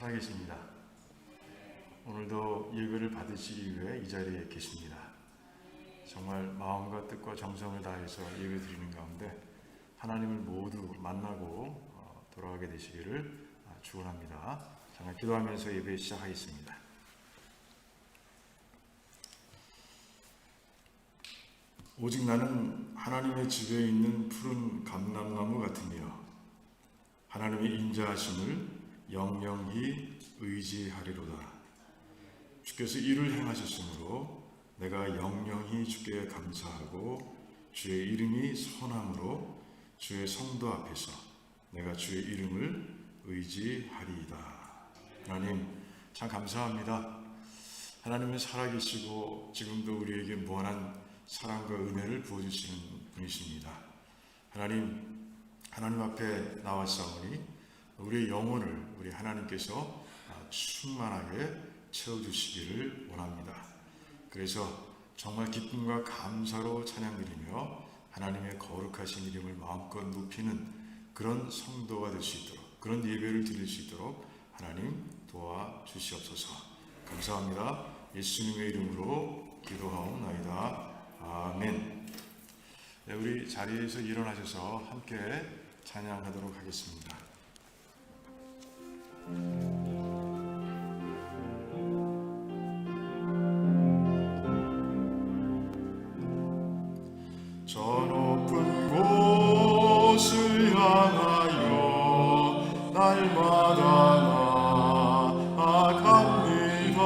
살아계십니다. 오늘도 예배를 받으시기 위해 이 자리에 계십니다. 정말 마음과 뜻과 정성을 다해서 예배 드리는 가운데 하나님을 모두 만나고 돌아가게 되시기를 축원합니다. 잠깐 기도하면서 예배 시작하겠습니다. 오직 나는 하나님의 집에 있는 푸른 감람나무 같으며 하나님의 인자하심을 영영히 의지하리로다. 주께서 이를 행하셨으므로 내가 영영히 주께 감사하고 주의 이름이 선함으로 주의 성도 앞에서 내가 주의 이름을 의지하리이다. 하나님 참 감사합니다. 하나님은 살아계시고 지금도 우리에게 무한한 사랑과 은혜를 부어주시는 분이십니다. 하나님 앞에 나왔사오니 우리의 영혼을 우리 하나님께서 충만하게 채워주시기를 원합니다. 그래서 정말 기쁨과 감사로 찬양드리며 하나님의 거룩하신 이름을 마음껏 높이는 그런 성도가 될 수 있도록, 그런 예배를 드릴 수 있도록 하나님 도와주시옵소서. 감사합니다. 예수님의 이름으로 기도하옵나이다. 아멘. 네, 우리 자리에서 일어나셔서 함께 찬양하도록 하겠습니다. 저 높은 곳을 향하여 날마다 나아갑니다.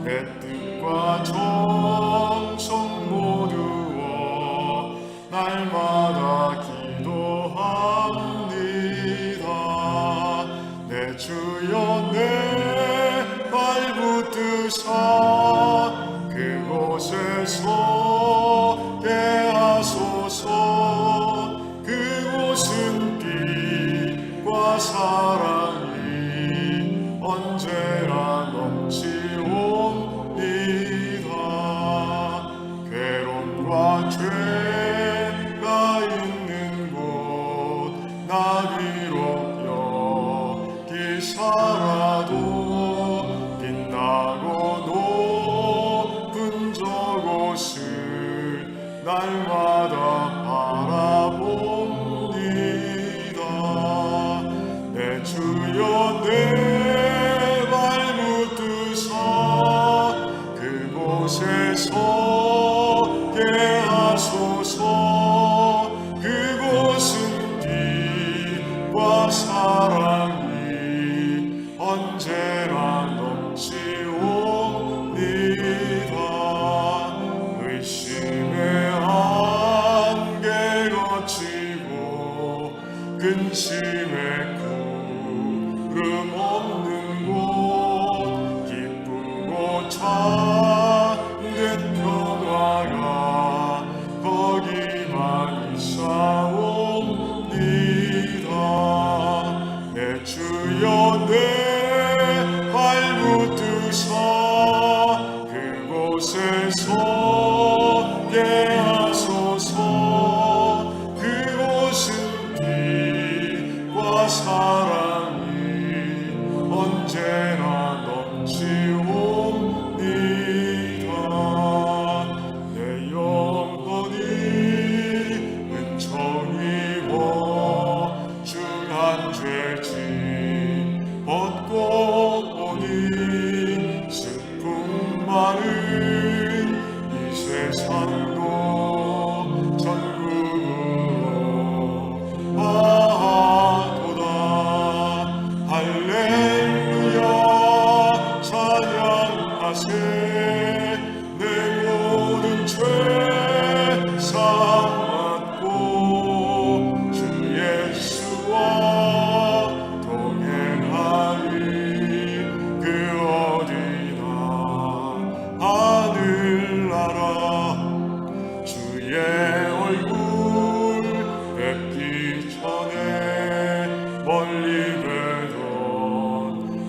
내 뜻과 정성 모두어 날마다 기도합니다. 내 주여 내 발붙드사 그곳에서 하소서. 그곳은 빛과 사랑이 언제나 넘치옵니다. 괴로움과 죄가 있는 곳 나 비록 여기 살아도 빛나고 높은 저곳을 날마다 바라봅니다. 내 주여 내 발붙드사 그곳에서 하소서. 그곳은 빛과 사랑이 언제나 넘치옵니다. 의심의 안개 거치고 근심의 구름 없는 곳 기쁘고 참된 평화가 거기만 있사옵니다. 내 주여 내 발붙드사 그곳에서 하소서. 그곳은 빛과 사랑이 언제나 넘치옵니다. 내 영혼이 은총이워 중한 죄짐 벗고 오니 슬픔 많은 이 세상도 전국으로 와도다. 할렐루야 찬양하세. 내 모든 죄 사함받고 주 예수와 동행하리. 그 어디나 하늘나라 주의 얼굴 뵙기 전에 멀리 뵈던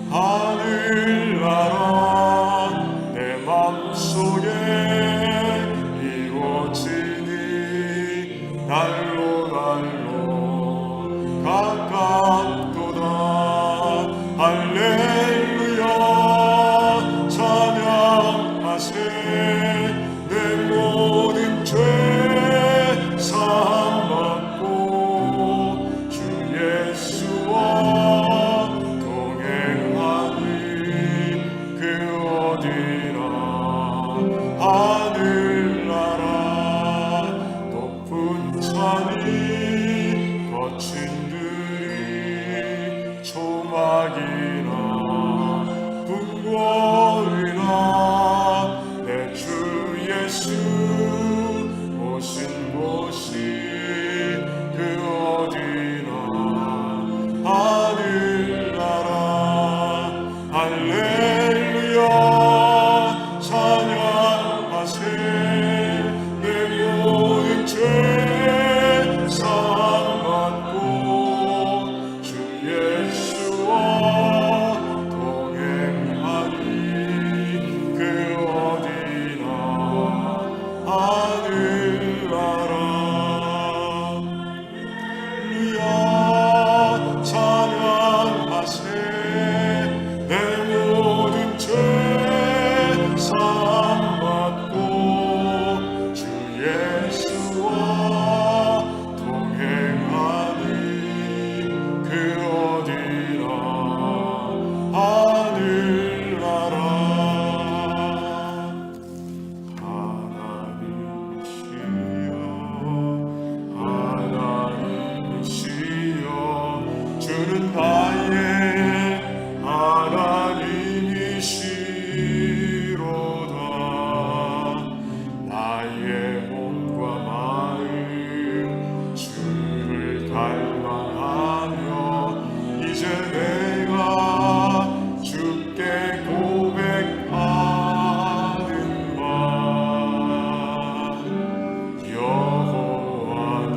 하늘나라 내 맘속에 이루어지니 날로 가깝도다. 할렐루야 찬양하세 내 모든 죄 사함받고 주 예수와 동행하니 그 어디나 하늘나라 높은 산이 거친 들이 조막이나 궁궐이나 내 주 예수 오신 곳이 그 어디나 하늘나라 할렐루야 찬양하세 내 모든 죄 사함받고 주 예수와 동행하니 그 어디나 하늘나라 할렐루야 찬양하세 내 모든 죄 사함받고 주 예수와 동행하니 그 어디나 하늘나라 하나님이시여 주는 나의 하나님이시로다 나의 몸과 마음 주를 갈망하며 이제 내가 주께 고백하는 바 여호와는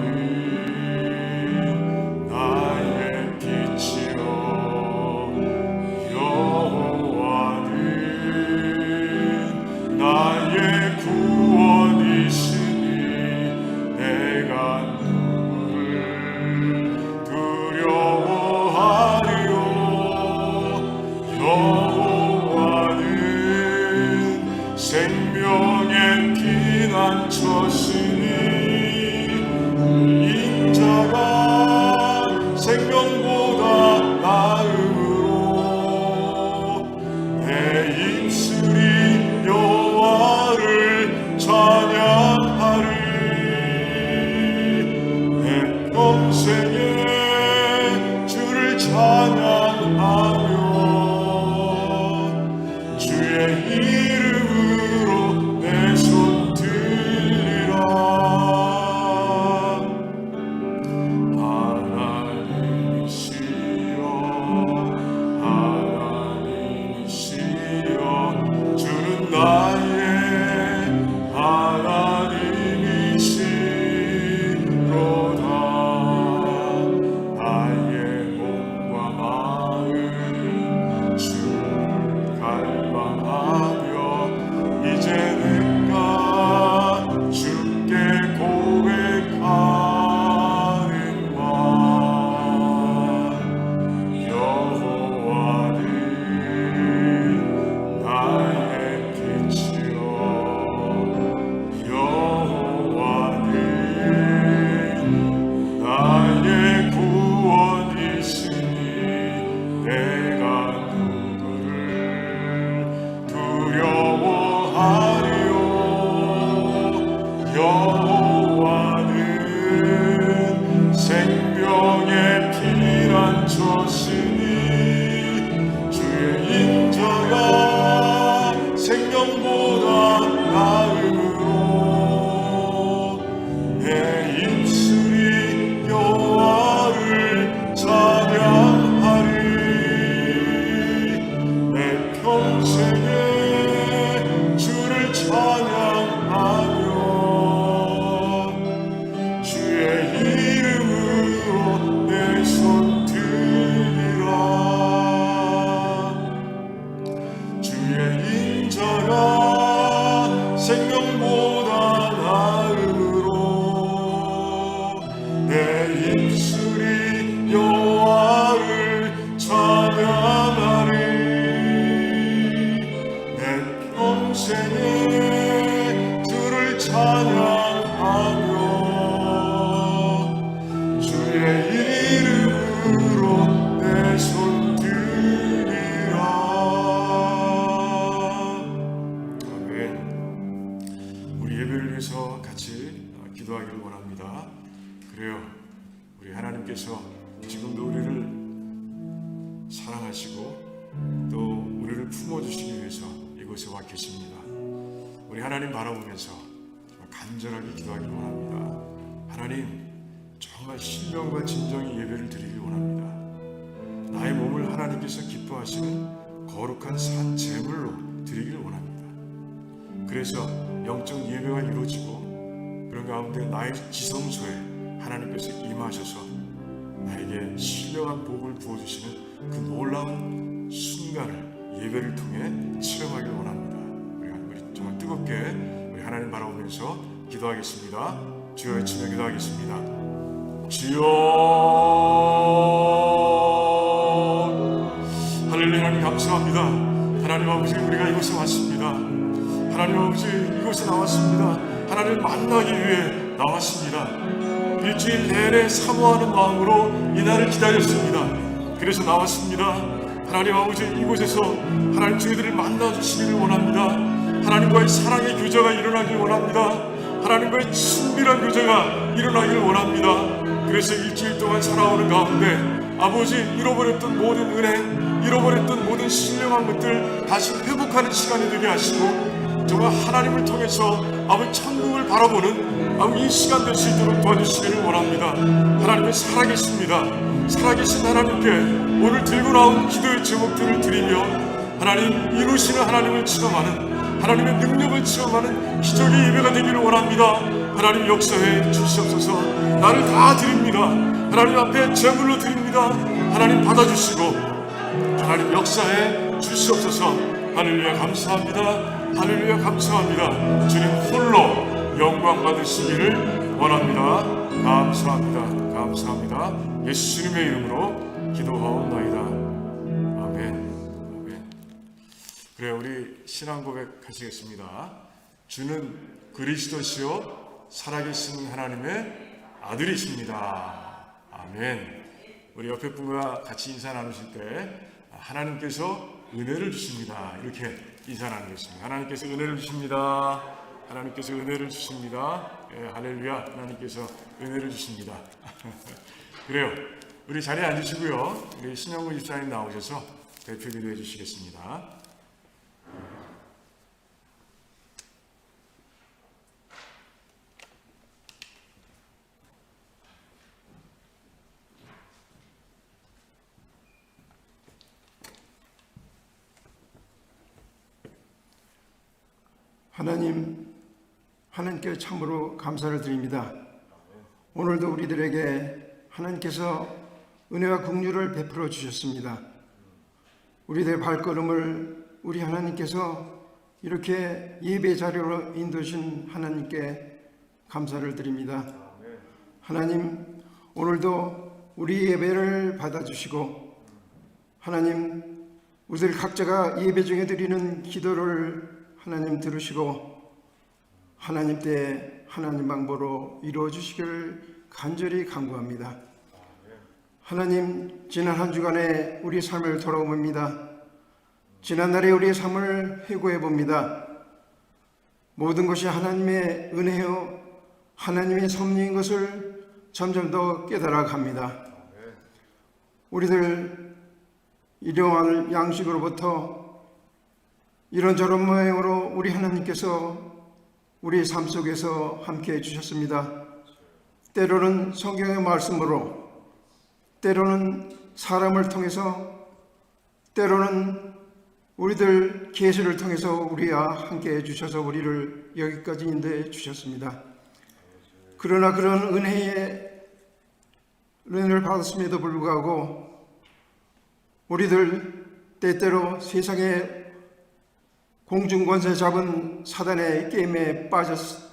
나의 빛이요 여호와는 나의 구원이시니 내가 누구를 두려워하리요 여호와는 생명의 피난처시니 인자가 생명보다 나음으로 내 입술이 여호와를 찬양하리 내 평생에 주를 찬양하며 주의 이름으로 내 손 들리라 하나님이시여 하나님이시여 주는 나의 하나님이시로다 나의 몸과 마음 주를 갈망하며 이제 내가 주께 고백하는 바 여호와는 나의 빛이요 여호와는 나의 구원이시니 내가 누구를 두려워하리요 여호와는 생명의 피난처시니 주의 인자가 생명보다 나음으로 내 입술이 여호와를 찬양하리 내 평생에 주를 찬양하며 주의 이름으로 내 손 들리라 주의 인자가 생명보다 나음으로 내 입술이 여호와를 찬양하리 주의 이름으로 내 손 들이라. 아멘. 우리 예배를 위해서 같이 기도하기를 원합니다. 그래요, 우리 하나님께서 지금도 우리를 사랑하시고 또 우리를 품어주시기 위해서 이곳에 와 계십니다. 우리 하나님 바라보면서 간절하게 기도하기를 원합니다. 하나님, 정말 신령과 진정의 예배를 드리길 원합니다. 나의 몸을 하나님께서 기뻐하시는 거룩한 산 제물로 드리길 원합니다. 그래서 영적 예배가 이루어지고 그런 가운데 나의 지성소에 하나님께서 임하셔서 나에게 신령한 복을 부어주시는 그 놀라운 순간을 예배를 통해 체험하길 원합니다. 우리 정말 뜨겁게 우리 하나님 바라보면서 기도하겠습니다. 주여 외치며 기도하겠습니다. 주여, 할렐루야. 하나님 감사합니다. 하나님 아버지, 우리가 이곳에 왔습니다. 하나님 아버지, 이곳에 나왔습니다. 하나님을 만나기 위해 나왔습니다. 일주일 내내 사모하는 마음으로 이날을 기다렸습니다. 그래서 나왔습니다. 하나님 아버지, 이곳에서 하나님 저희들을 만나주시기를 원합니다. 하나님과의 사랑의 교제가 일어나길 원합니다. 하나님과의 친밀한 교제가 일어나길 원합니다. 그래서 일주일 동안 살아오는 가운데 아버지, 잃어버렸던 모든 은혜, 잃어버렸던 모든 신령한 것들 다시 회복하는 시간이 되게 하시고 정말 하나님을 통해서 아버지 천국을 바라보는 아버지 이 시간 될 수 있도록 도와주시기를 원합니다. 하나님은 살아계십니다. 살아계신 하나님께 오늘 들고 나온 기도의 제목들을 드리며 하나님 이루시는 하나님을 체험하는, 하나님의 능력을 체험하는 기적의 예배가 되기를 원합니다. 하나님 역사해 주시옵소서. 나를 다 드립니다. 하나님 앞에 제물로 드립니다. 하나님 받아주시고 하나님 역사해 주시옵소서. 할렐루야 감사합니다. 할렐루야 감사합니다. 주님 홀로 영광 받으시기를 원합니다. 감사합니다. 감사합니다. 예수님의 이름으로 기도하옵나이다. 아멘. 그래, 우리 신앙 고백 하시겠습니다. 주는 그리스도시요 살아계신 하나님의 아들이십니다. 아멘. 우리 옆에 분과 같이 인사 나누실 때 하나님께서 은혜를 주십니다. 이렇게 인사 나누겠습니다. 하나님께서 은혜를 주십니다. 하나님께서 은혜를 주십니다. 예, 할렐루야. 하나님께서 은혜를 주십니다. 그래요. 우리 자리에 앉으시고요. 우리 신영구 집사님 나오셔서 대표 기도해 주시겠습니다. 하나님께 참으로 감사를 드립니다. 오늘도 우리들에게 하나님께서 은혜와 긍휼을 베풀어 주셨습니다. 우리들의 발걸음을 우리 하나님께서 이렇게 예배 자리로 인도하신 하나님께 감사를 드립니다. 하나님, 오늘도 우리 예배를 받아주시고 하나님, 우리들 각자가 예배 중에 드리는 기도를 하나님 들으시고 하나님 때 하나님 방법으로 이루어 주시기를 간절히 간구합니다. 하나님, 지난 한 주간의 우리 삶을 돌아봅니다. 지난날의 우리의 삶을 회고해 봅니다. 모든 것이 하나님의 은혜요 하나님의 섭리인 것을 점점 더 깨달아 갑니다. 우리들 일용할 양식으로부터 이런저런 모양으로 우리 하나님께서 우리 삶 속에서 함께해 주셨습니다. 때로는 성경의 말씀으로, 때로는 사람을 통해서, 때로는 우리들 계시를 통해서 우리와 함께해 주셔서 우리를 여기까지 인도해 주셨습니다. 그러나 그런 은혜를 받았음에도 불구하고 우리들 때때로 세상에 공중권세 잡은 사단의 게임에 빠져서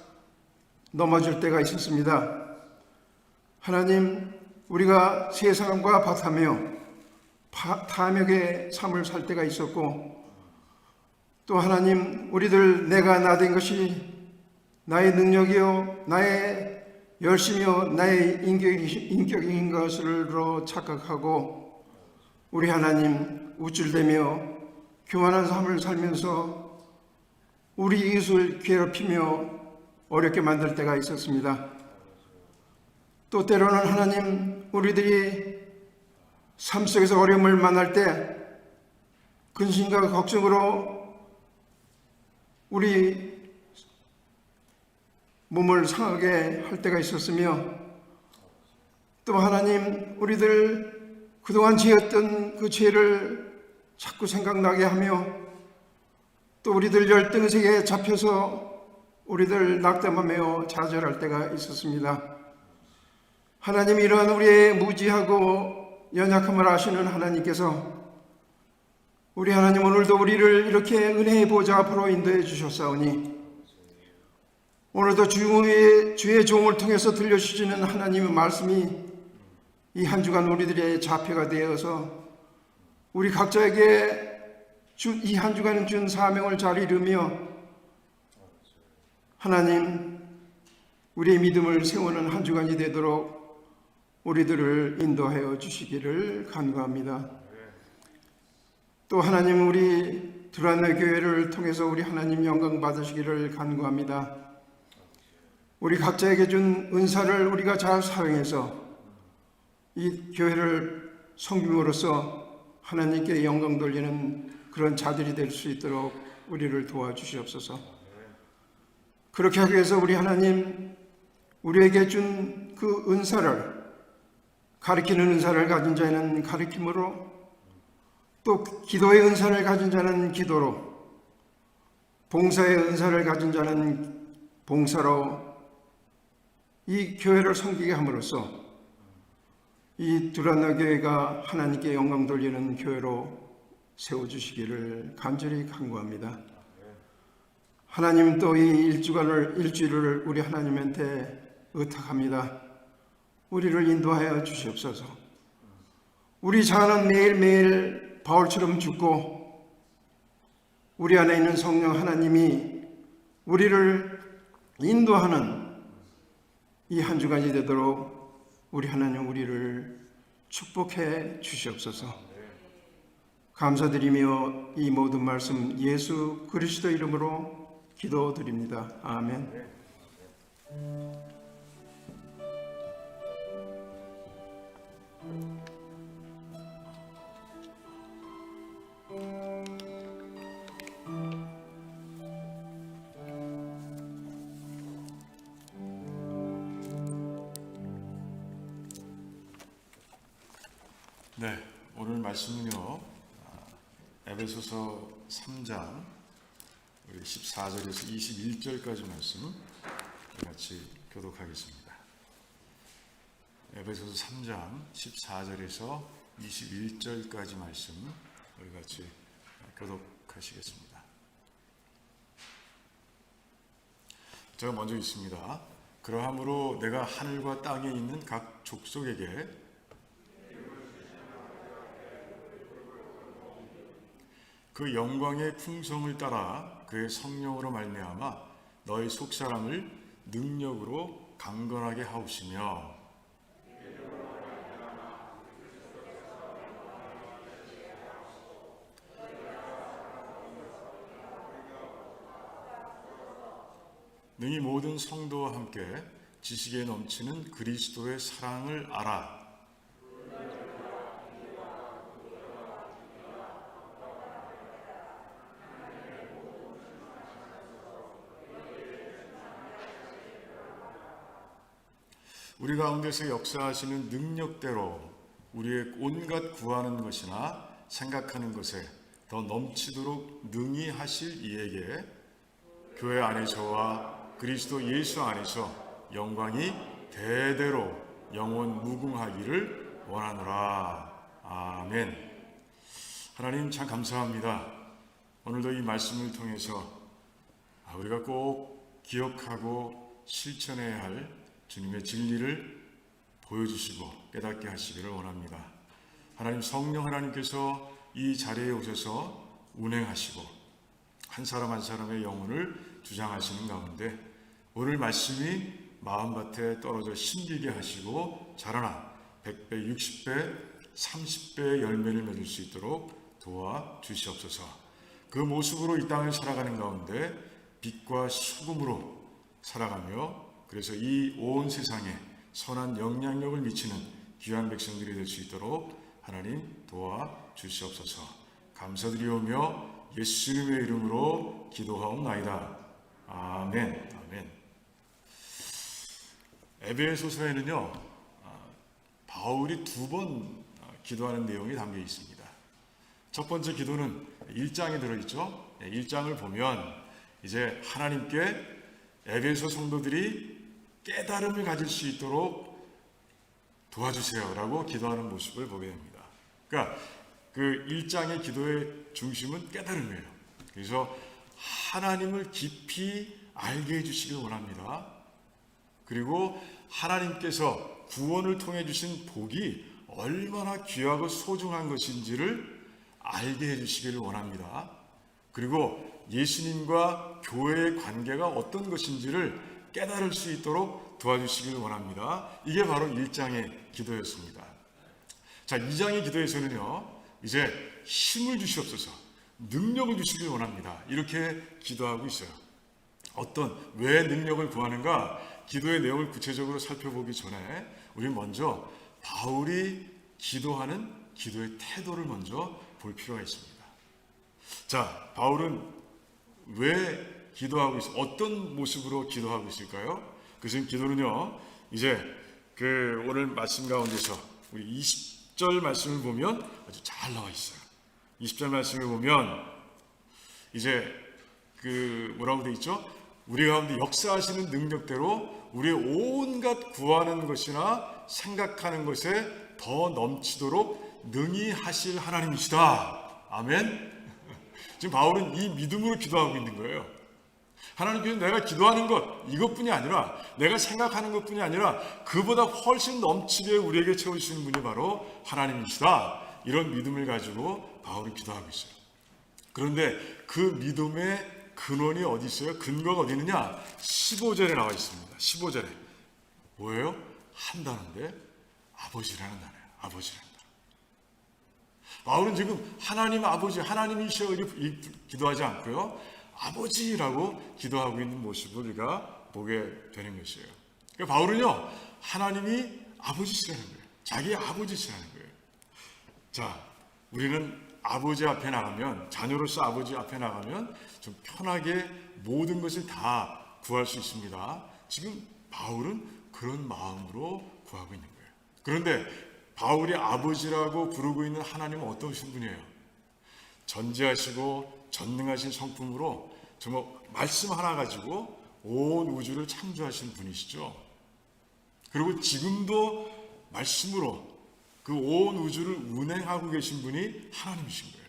넘어질 때가 있었습니다. 하나님, 우리가 세상과 바타며 탐욕의 삶을 살 때가 있었고, 또 하나님, 우리들 내가 나된 것이 나의 능력이요 나의 열심히요 나의 인격인 것으로 착각하고 우리 하나님 우쭐대며 교만한 삶을 살면서 우리 이웃을 괴롭히며 어렵게 만들 때가 있었습니다. 또 때로는 하나님 우리들이 삶 속에서 어려움을 만날 때 근심과 걱정으로 우리 몸을 상하게 할 때가 있었으며 또 하나님 우리들 그동안 지었던 그 죄를 자꾸 생각나게 하며 또 우리들 열등의식에 잡혀서 우리들 낙담하며 좌절할 때가 있었습니다. 하나님 이러한 우리의 무지하고 연약함을 아시는 하나님께서 우리 하나님 오늘도 우리를 이렇게 은혜의 보좌 앞으로 인도해 주셨사오니 오늘도 주의 종을 통해서 들려주시는 하나님의 말씀이 이 한 주간 우리들의 자폐가 되어서 우리 각자에게 이 한 주간 준 사명을 잘 이루며 하나님 우리의 믿음을 세우는 한 주간이 되도록 우리들을 인도하여 주시기를 간구합니다. 또 하나님 우리 두란노 교회를 통해서 우리 하나님 영광 받으시기를 간구합니다. 우리 각자에게 준 은사를 우리가 잘 사용해서 이 교회를 섬김으로써 하나님께 영광 돌리는 그런 자들이 될 수 있도록 우리를 도와주시옵소서. 그렇게 하기 위해서 우리 하나님 우리에게 준 그 은사를 가르치는 은사를 가진 자는 가르침으로 또 기도의 은사를 가진 자는 기도로 봉사의 은사를 가진 자는 봉사로 이 교회를 섬기게 함으로써 이 두란노 교회가 하나님께 영광 돌리는 교회로 세워주시기를 간절히 간구합니다. 하나님 또 이 일주일을 우리 하나님한테 의탁합니다. 우리를 인도하여 주시옵소서. 우리 자아는 매일매일 바울처럼 죽고 우리 안에 있는 성령 하나님이 우리를 인도하는 이 한 주간이 되도록 우리 하나님 우리를 축복해 주시옵소서. 감사드리며 이 모든 말씀 예수 그리스도 이름으로 기도드립니다. 아멘. 네, 오늘 말씀은요 에베소서 3장 우리 14절에서 21절까지 말씀 같이 교독하겠습니다. 에베소서 3장 14절에서 21절까지 말씀 우리 같이 교독하시겠습니다. 제가 먼저 읽습니다. 그러함으로 내가 하늘과 땅에 있는 각 족속에게 그 영광의 풍성을 따라 그의 성령으로 말미암아 너희 속사람을 능력으로 강건하게 하옵시며 능히 모든 성도와 함께 지식에 넘치는 그리스도의 사랑을 알아 우리 가운데서 역사하시는 능력대로 우리의 온갖 구하는 것이나 생각하는 것에 더 넘치도록 능히 하실 이에게 교회 안에서와 그리스도 예수 안에서 영광이 대대로 영원 무궁하기를 원하노라. 아멘. 하나님 참 감사합니다. 오늘도 이 말씀을 통해서 우리가 꼭 기억하고 실천해야 할 주님의 진리를 보여주시고 깨닫게 하시기를 원합니다. 하나님 성령 하나님께서 이 자리에 오셔서 운행하시고 한 사람 한 사람의 영혼을 주장하시는 가운데 오늘 말씀이 마음밭에 떨어져 힘들게 하시고 자라나 100배, 60배, 30배의 열매를 맺을 수 있도록 도와주시옵소서. 그 모습으로 이 땅을 살아가는 가운데 빛과 소금으로 살아가며 그래서 이 온 세상에 선한 영향력을 미치는 귀한 백성들이 될 수 있도록 하나님 도와주시옵소서. 감사드리오며 예수님의 이름으로 기도하옵나이다. 아멘. 아멘. 에베소서에는요, 바울이 2번 기도하는 내용이 담겨 있습니다. 첫 번째 기도는 1장에 들어있죠. 1장을 보면 이제 하나님께 에베소 성도들이 깨달음을 가질 수 있도록 도와주세요라고 기도하는 모습을 보게 됩니다. 그러니까 그 1장의 기도의 중심은 깨달음이에요. 그래서 하나님을 깊이 알게 해주시길 원합니다. 그리고 하나님께서 구원을 통해 주신 복이 얼마나 귀하고 소중한 것인지를 알게 해주시기를 원합니다. 그리고 예수님과 교회의 관계가 어떤 것인지를 깨달을 수 있도록 도와주시기를 원합니다. 이게 바로 1장의 기도였습니다. 자, 2장의 기도에서는요, 이제 힘을 주시옵소서, 능력을 주시길 원합니다. 이렇게 기도하고 있어요. 왜 능력을 구하는가? 기도의 내용을 구체적으로 살펴보기 전에 우리 먼저 바울이 기도하는 기도의 태도를 먼저 볼 필요가 있습니다. 자, 바울은 왜 기도하고 있어? 어떤 모습으로 기도하고 있을까요? 그것은 기도는요, 이제 오늘 말씀 가운데서 우리 20절 말씀을 보면 아주 잘 나와 있어요. 20절 말씀을 보면 이제 뭐라고 되어 있죠? 우리 가운데 역사하시는 능력대로 우리의 온갖 구하는 것이나 생각하는 것에 더 넘치도록 능히 하실 하나님이시다. 아멘. 지금 바울은 이 믿음으로 기도하고 있는 거예요. 하나님께서 내가 기도하는 것 이것뿐이 아니라 내가 생각하는 것뿐이 아니라 그보다 훨씬 넘치게 우리에게 채워주시는 분이 바로 하나님이시다. 이런 믿음을 가지고 바울이 기도하고 있어요. 그런데 그 믿음의 근원이 어디 있어요? 근거가 어디 있느냐? 15절에 나와 있습니다. 15절에 뭐예요? 한 단어인데 아버지라는 단어예요. 아버지라는 단어. 바울은 지금 하나님 아버지, 하나님이시여 기도하지 않고요, 아버지라고 기도하고 있는 모습을 우리가 보게 되는 것이에요. 그러니까 바울은요, 하나님이 아버지시라는 거예요. 자기 아버지시라는 거예요. 자, 우리는 아버지 앞에 나가면, 자녀로서 아버지 앞에 나가면 좀 편하게 모든 것을 다 구할 수 있습니다. 지금 바울은 그런 마음으로 구하고 있는 거예요. 그런데 바울이 아버지라고 부르고 있는 하나님은 어떠신 분이에요? 전지하시고 전능하신 성품으로 정말 말씀 하나 가지고 온 우주를 창조하신 분이시죠. 그리고 지금도 말씀으로 그 온 우주를 운행하고 계신 분이 하나님이신 거예요.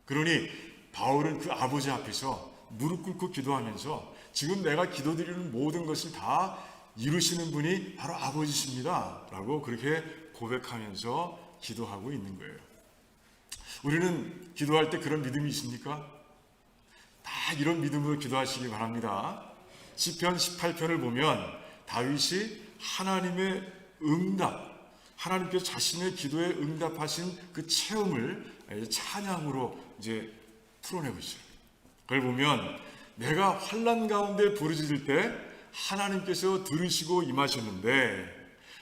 그러니 바울은 그 아버지 앞에서 무릎 꿇고 기도하면서 지금 내가 기도드리는 모든 것을 다 이루시는 분이 바로 아버지십니다 라고 그렇게 고백하면서 기도하고 있는 거예요. 우리는 기도할 때 그런 믿음이 있습니까? 다 이런 믿음으로 기도하시기 바랍니다. 시편 18편을 보면 다윗이 하나님의 응답, 하나님께서 자신의 기도에 응답하신 그 체험을 찬양으로 이제 풀어내고 있어요. 그걸 보면 내가 환난 가운데 부르짖을 때 하나님께서 들으시고 임하셨는데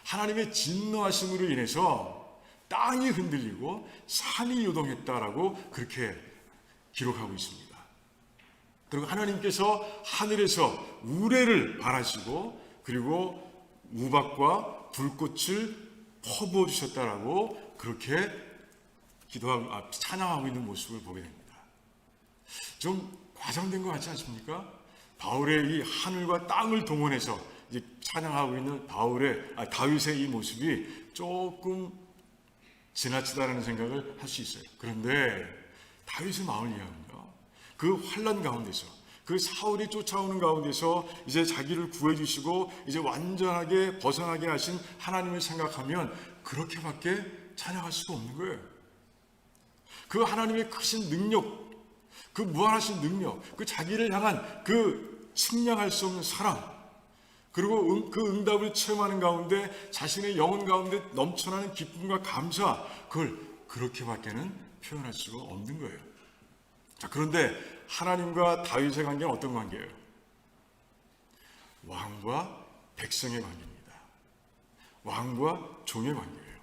하나님의 진노하심으로 인해서 땅이 흔들리고 산이 요동했다라고 그렇게 기록하고 있습니다. 그리고 하나님께서 하늘에서 우레를 발하시고 그리고 우박과 불꽃을 퍼부어 주셨다라고 그렇게 기도하고 찬양하고 있는 모습을 보게 됩니다. 좀 과장된 것 같지 않습니까? 바울의 이 하늘과 땅을 동원해서 이제 찬양하고 있는 다윗의 이 모습이 조금 지나치다라는 생각을 할 수 있어요. 그런데 다윗의 마음을 이해합니다. 그 환난 가운데서, 그 사울이 쫓아오는 가운데서 이제 자기를 구해주시고 이제 완전하게 벗어나게 하신 하나님을 생각하면 그렇게밖에 찬양할 수가 없는 거예요. 그 하나님의 크신 능력, 그 무한하신 능력, 그 자기를 향한 그 측량할 수 없는 사랑, 그리고 그 응답을 체험하는 가운데 자신의 영혼 가운데 넘쳐나는 기쁨과 감사, 그걸 그렇게밖에는 표현할 수가 없는 거예요. 자, 그런데 하나님과 다윗의 관계는 어떤 관계예요? 왕과 백성의 관계입니다. 왕과 종의 관계예요.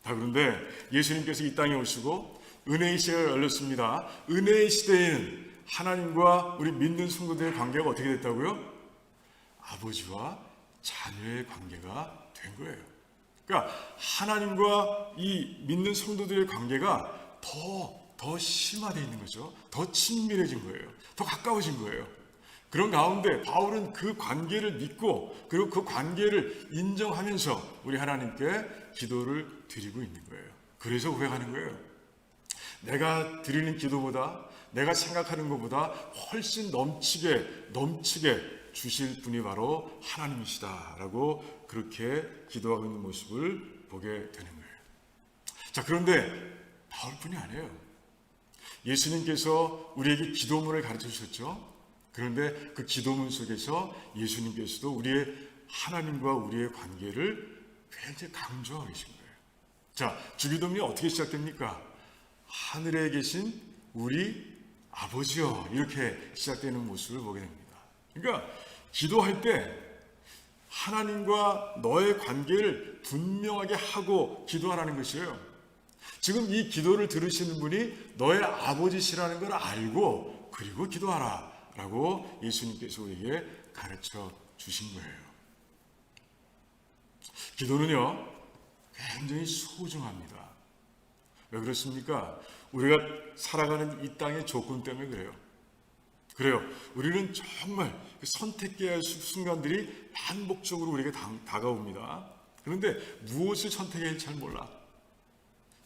자, 그런데 예수님께서 이 땅에 오시고 은혜의 시대가 열렸습니다. 은혜의 시대에는 하나님과 우리 믿는 성도들의 관계가 어떻게 됐다고요? 아버지와 자녀의 관계가 된 거예요. 그러니까 하나님과 이 믿는 성도들의 관계가 더 심화되어 있는 거죠. 더 친밀해진 거예요. 더 가까워진 거예요. 그런 가운데 바울은 그 관계를 믿고 그리고 그 관계를 인정하면서 우리 하나님께 기도를 드리고 있는 거예요. 그래서 고백하는 거예요. 내가 드리는 기도보다 내가 생각하는 것보다 훨씬 넘치게 주실 분이 바로 하나님이시다라고 그렇게 기도하고 있는 모습을 보게 되는 거예요. 자, 그런데 바울뿐이 아니에요. 예수님께서 우리에게 기도문을 가르쳐 주셨죠. 그런데 그 기도문 속에서 예수님께서도 우리의 하나님과 우리의 관계를 굉장히 강조하고 계신 거예요. 자, 주기도문이 어떻게 시작됩니까? 하늘에 계신 우리 아버지여, 이렇게 시작되는 모습을 보게 됩니다. 그러니까 기도할 때 하나님과 너의 관계를 분명하게 하고 기도하라는 것이에요. 지금 이 기도를 들으시는 분이 너의 아버지시라는 걸 알고 그리고 기도하라 라고 예수님께서 우리에게 가르쳐 주신 거예요. 기도는요, 굉장히 소중합니다. 왜 그렇습니까? 우리가 살아가는 이 땅의 조건 때문에 그래요. 우리는 정말 선택해야 할 순간들이 반복적으로 우리에게 다가옵니다. 그런데 무엇을 선택해야 할지 잘 몰라.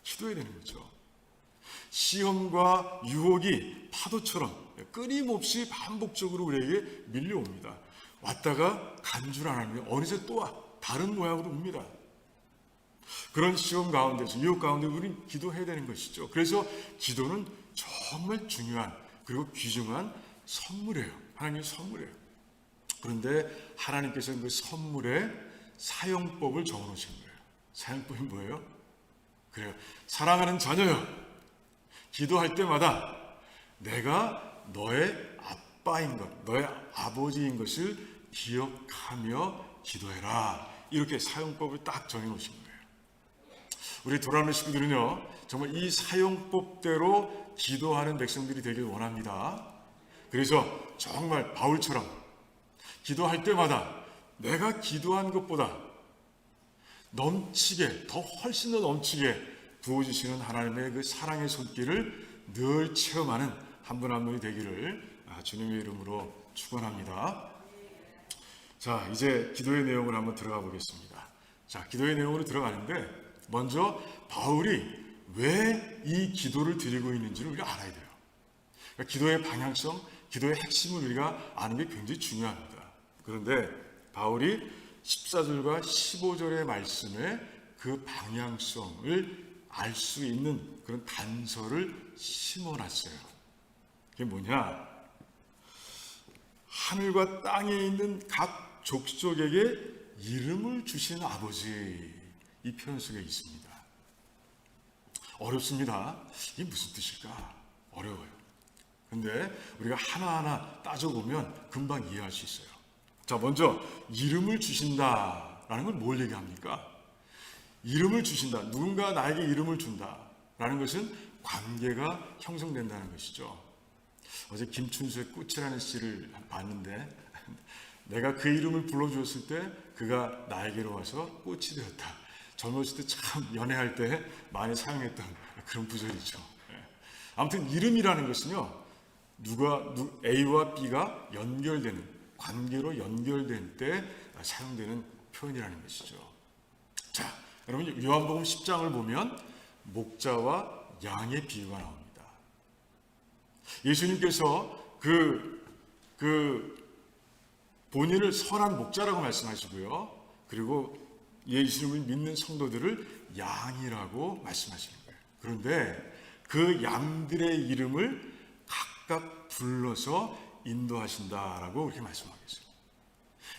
기도해야 되는 거죠. 시험과 유혹이 파도처럼 끊임없이 반복적으로 우리에게 밀려옵니다. 왔다가 간 줄 알았는데 어느새 또 와. 다른 모양으로 옵니다. 그런 시험 가운데서, 유혹 가운데 우리는 기도해야 되는 것이죠. 그래서 기도는 정말 중요한 그리고 귀중한 선물이에요. 하나님의 선물이에요. 그런데 하나님께서는 그 선물의 사용법을 정해놓으신 거예요. 사용법이 뭐예요? 그래요. 사랑하는 자녀요, 기도할 때마다 내가 너의 아빠인 것, 너의 아버지인 것을 기억하며 기도해라. 이렇게 사용법을 딱 정해놓으신 거예요. 우리 돌아오는 식구들은요, 정말 이 사용법대로 기도하는 백성들이 되길 원합니다. 그래서 정말 바울처럼 기도할 때마다 내가 기도한 것보다 넘치게, 더 훨씬 더 넘치게 부어주시는 하나님의 그 사랑의 손길을 늘 체험하는 한 분 한 분이 되기를 주님의 이름으로 축원합니다. 자, 이제 기도의 내용을 한번 들어가 보겠습니다. 자, 기도의 내용으로 들어가는데 먼저 바울이 왜 이 기도를 드리고 있는지를 우리가 알아야 돼요. 그러니까 기도의 방향성, 기도의 핵심을 우리가 아는 게 굉장히 중요합니다. 그런데 바울이 14절과 15절의 말씀에 그 방향성을 알 수 있는 그런 단서를 심어놨어요. 그게 뭐냐? 하늘과 땅에 있는 각 족속에게 이름을 주신 아버지, 이 표현 속에 있습니다. 어렵습니다. 이게 무슨 뜻일까? 어려워요. 근데 우리가 하나하나 따져보면 금방 이해할 수 있어요. 자, 먼저 이름을 주신다라는 건 뭘 얘기합니까? 이름을 주신다. 누군가 나에게 이름을 준다라는 것은 관계가 형성된다는 것이죠. 어제 김춘수의 꽃이라는 시를 봤는데 내가 그 이름을 불러주었을 때 그가 나에게로 와서 꽃이 되었다. 젊었을 때 참 연애할 때 많이 사용했던 그런 구절이죠. 아무튼 이름이라는 것은요, A와 B가 연결되는, 관계로 연결된 때 사용되는 표현이라는 것이죠. 자, 여러분 요한복음 10장을 보면 목자와 양의 비유가 나옵니다. 예수님께서 본인을 선한 목자라고 말씀하시고요. 그리고 예수님을 믿는 성도들을 양이라고 말씀하시는 거예요. 그런데 그 양들의 이름을 각각 불러서 인도하신다라고 그렇게 말씀하고 있어요.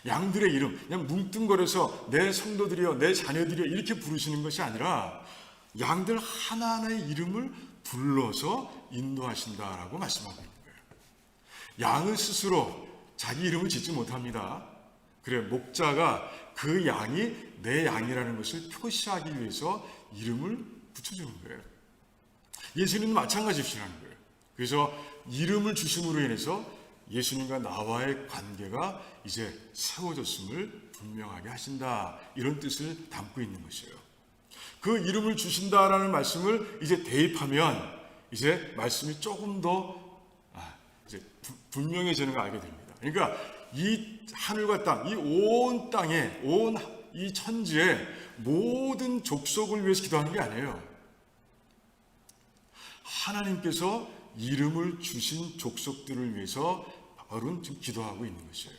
양들의 이름 그냥 뭉뚱거려서 내 성도들이여 내 자녀들이여 이렇게 부르시는 것이 아니라 양들 하나하나의 이름을 불러서 인도하신다라고 말씀하고 있는 거예요. 양은 스스로 자기 이름을 짓지 못합니다. 그래 목자가 그 양이 내 양이라는 것을 표시하기 위해서 이름을 붙여주는 거예요. 예수님은 마찬가지시라는 거예요. 그래서 이름을 주심으로 인해서 예수님과 나와의 관계가 이제 세워졌음을 분명하게 하신다. 이런 뜻을 담고 있는 것이에요. 그 이름을 주신다라는 말씀을 이제 대입하면 이제 말씀이 조금 더 이제 분명해지는 걸 알게 됩니다. 그러니까 이 하늘과 땅, 이 온 땅에, 온 이 천지에 모든 족속을 위해서 기도하는 게 아니에요. 하나님께서 이름을 주신 족속들을 위해서 바울은 지금 기도하고 있는 것이에요.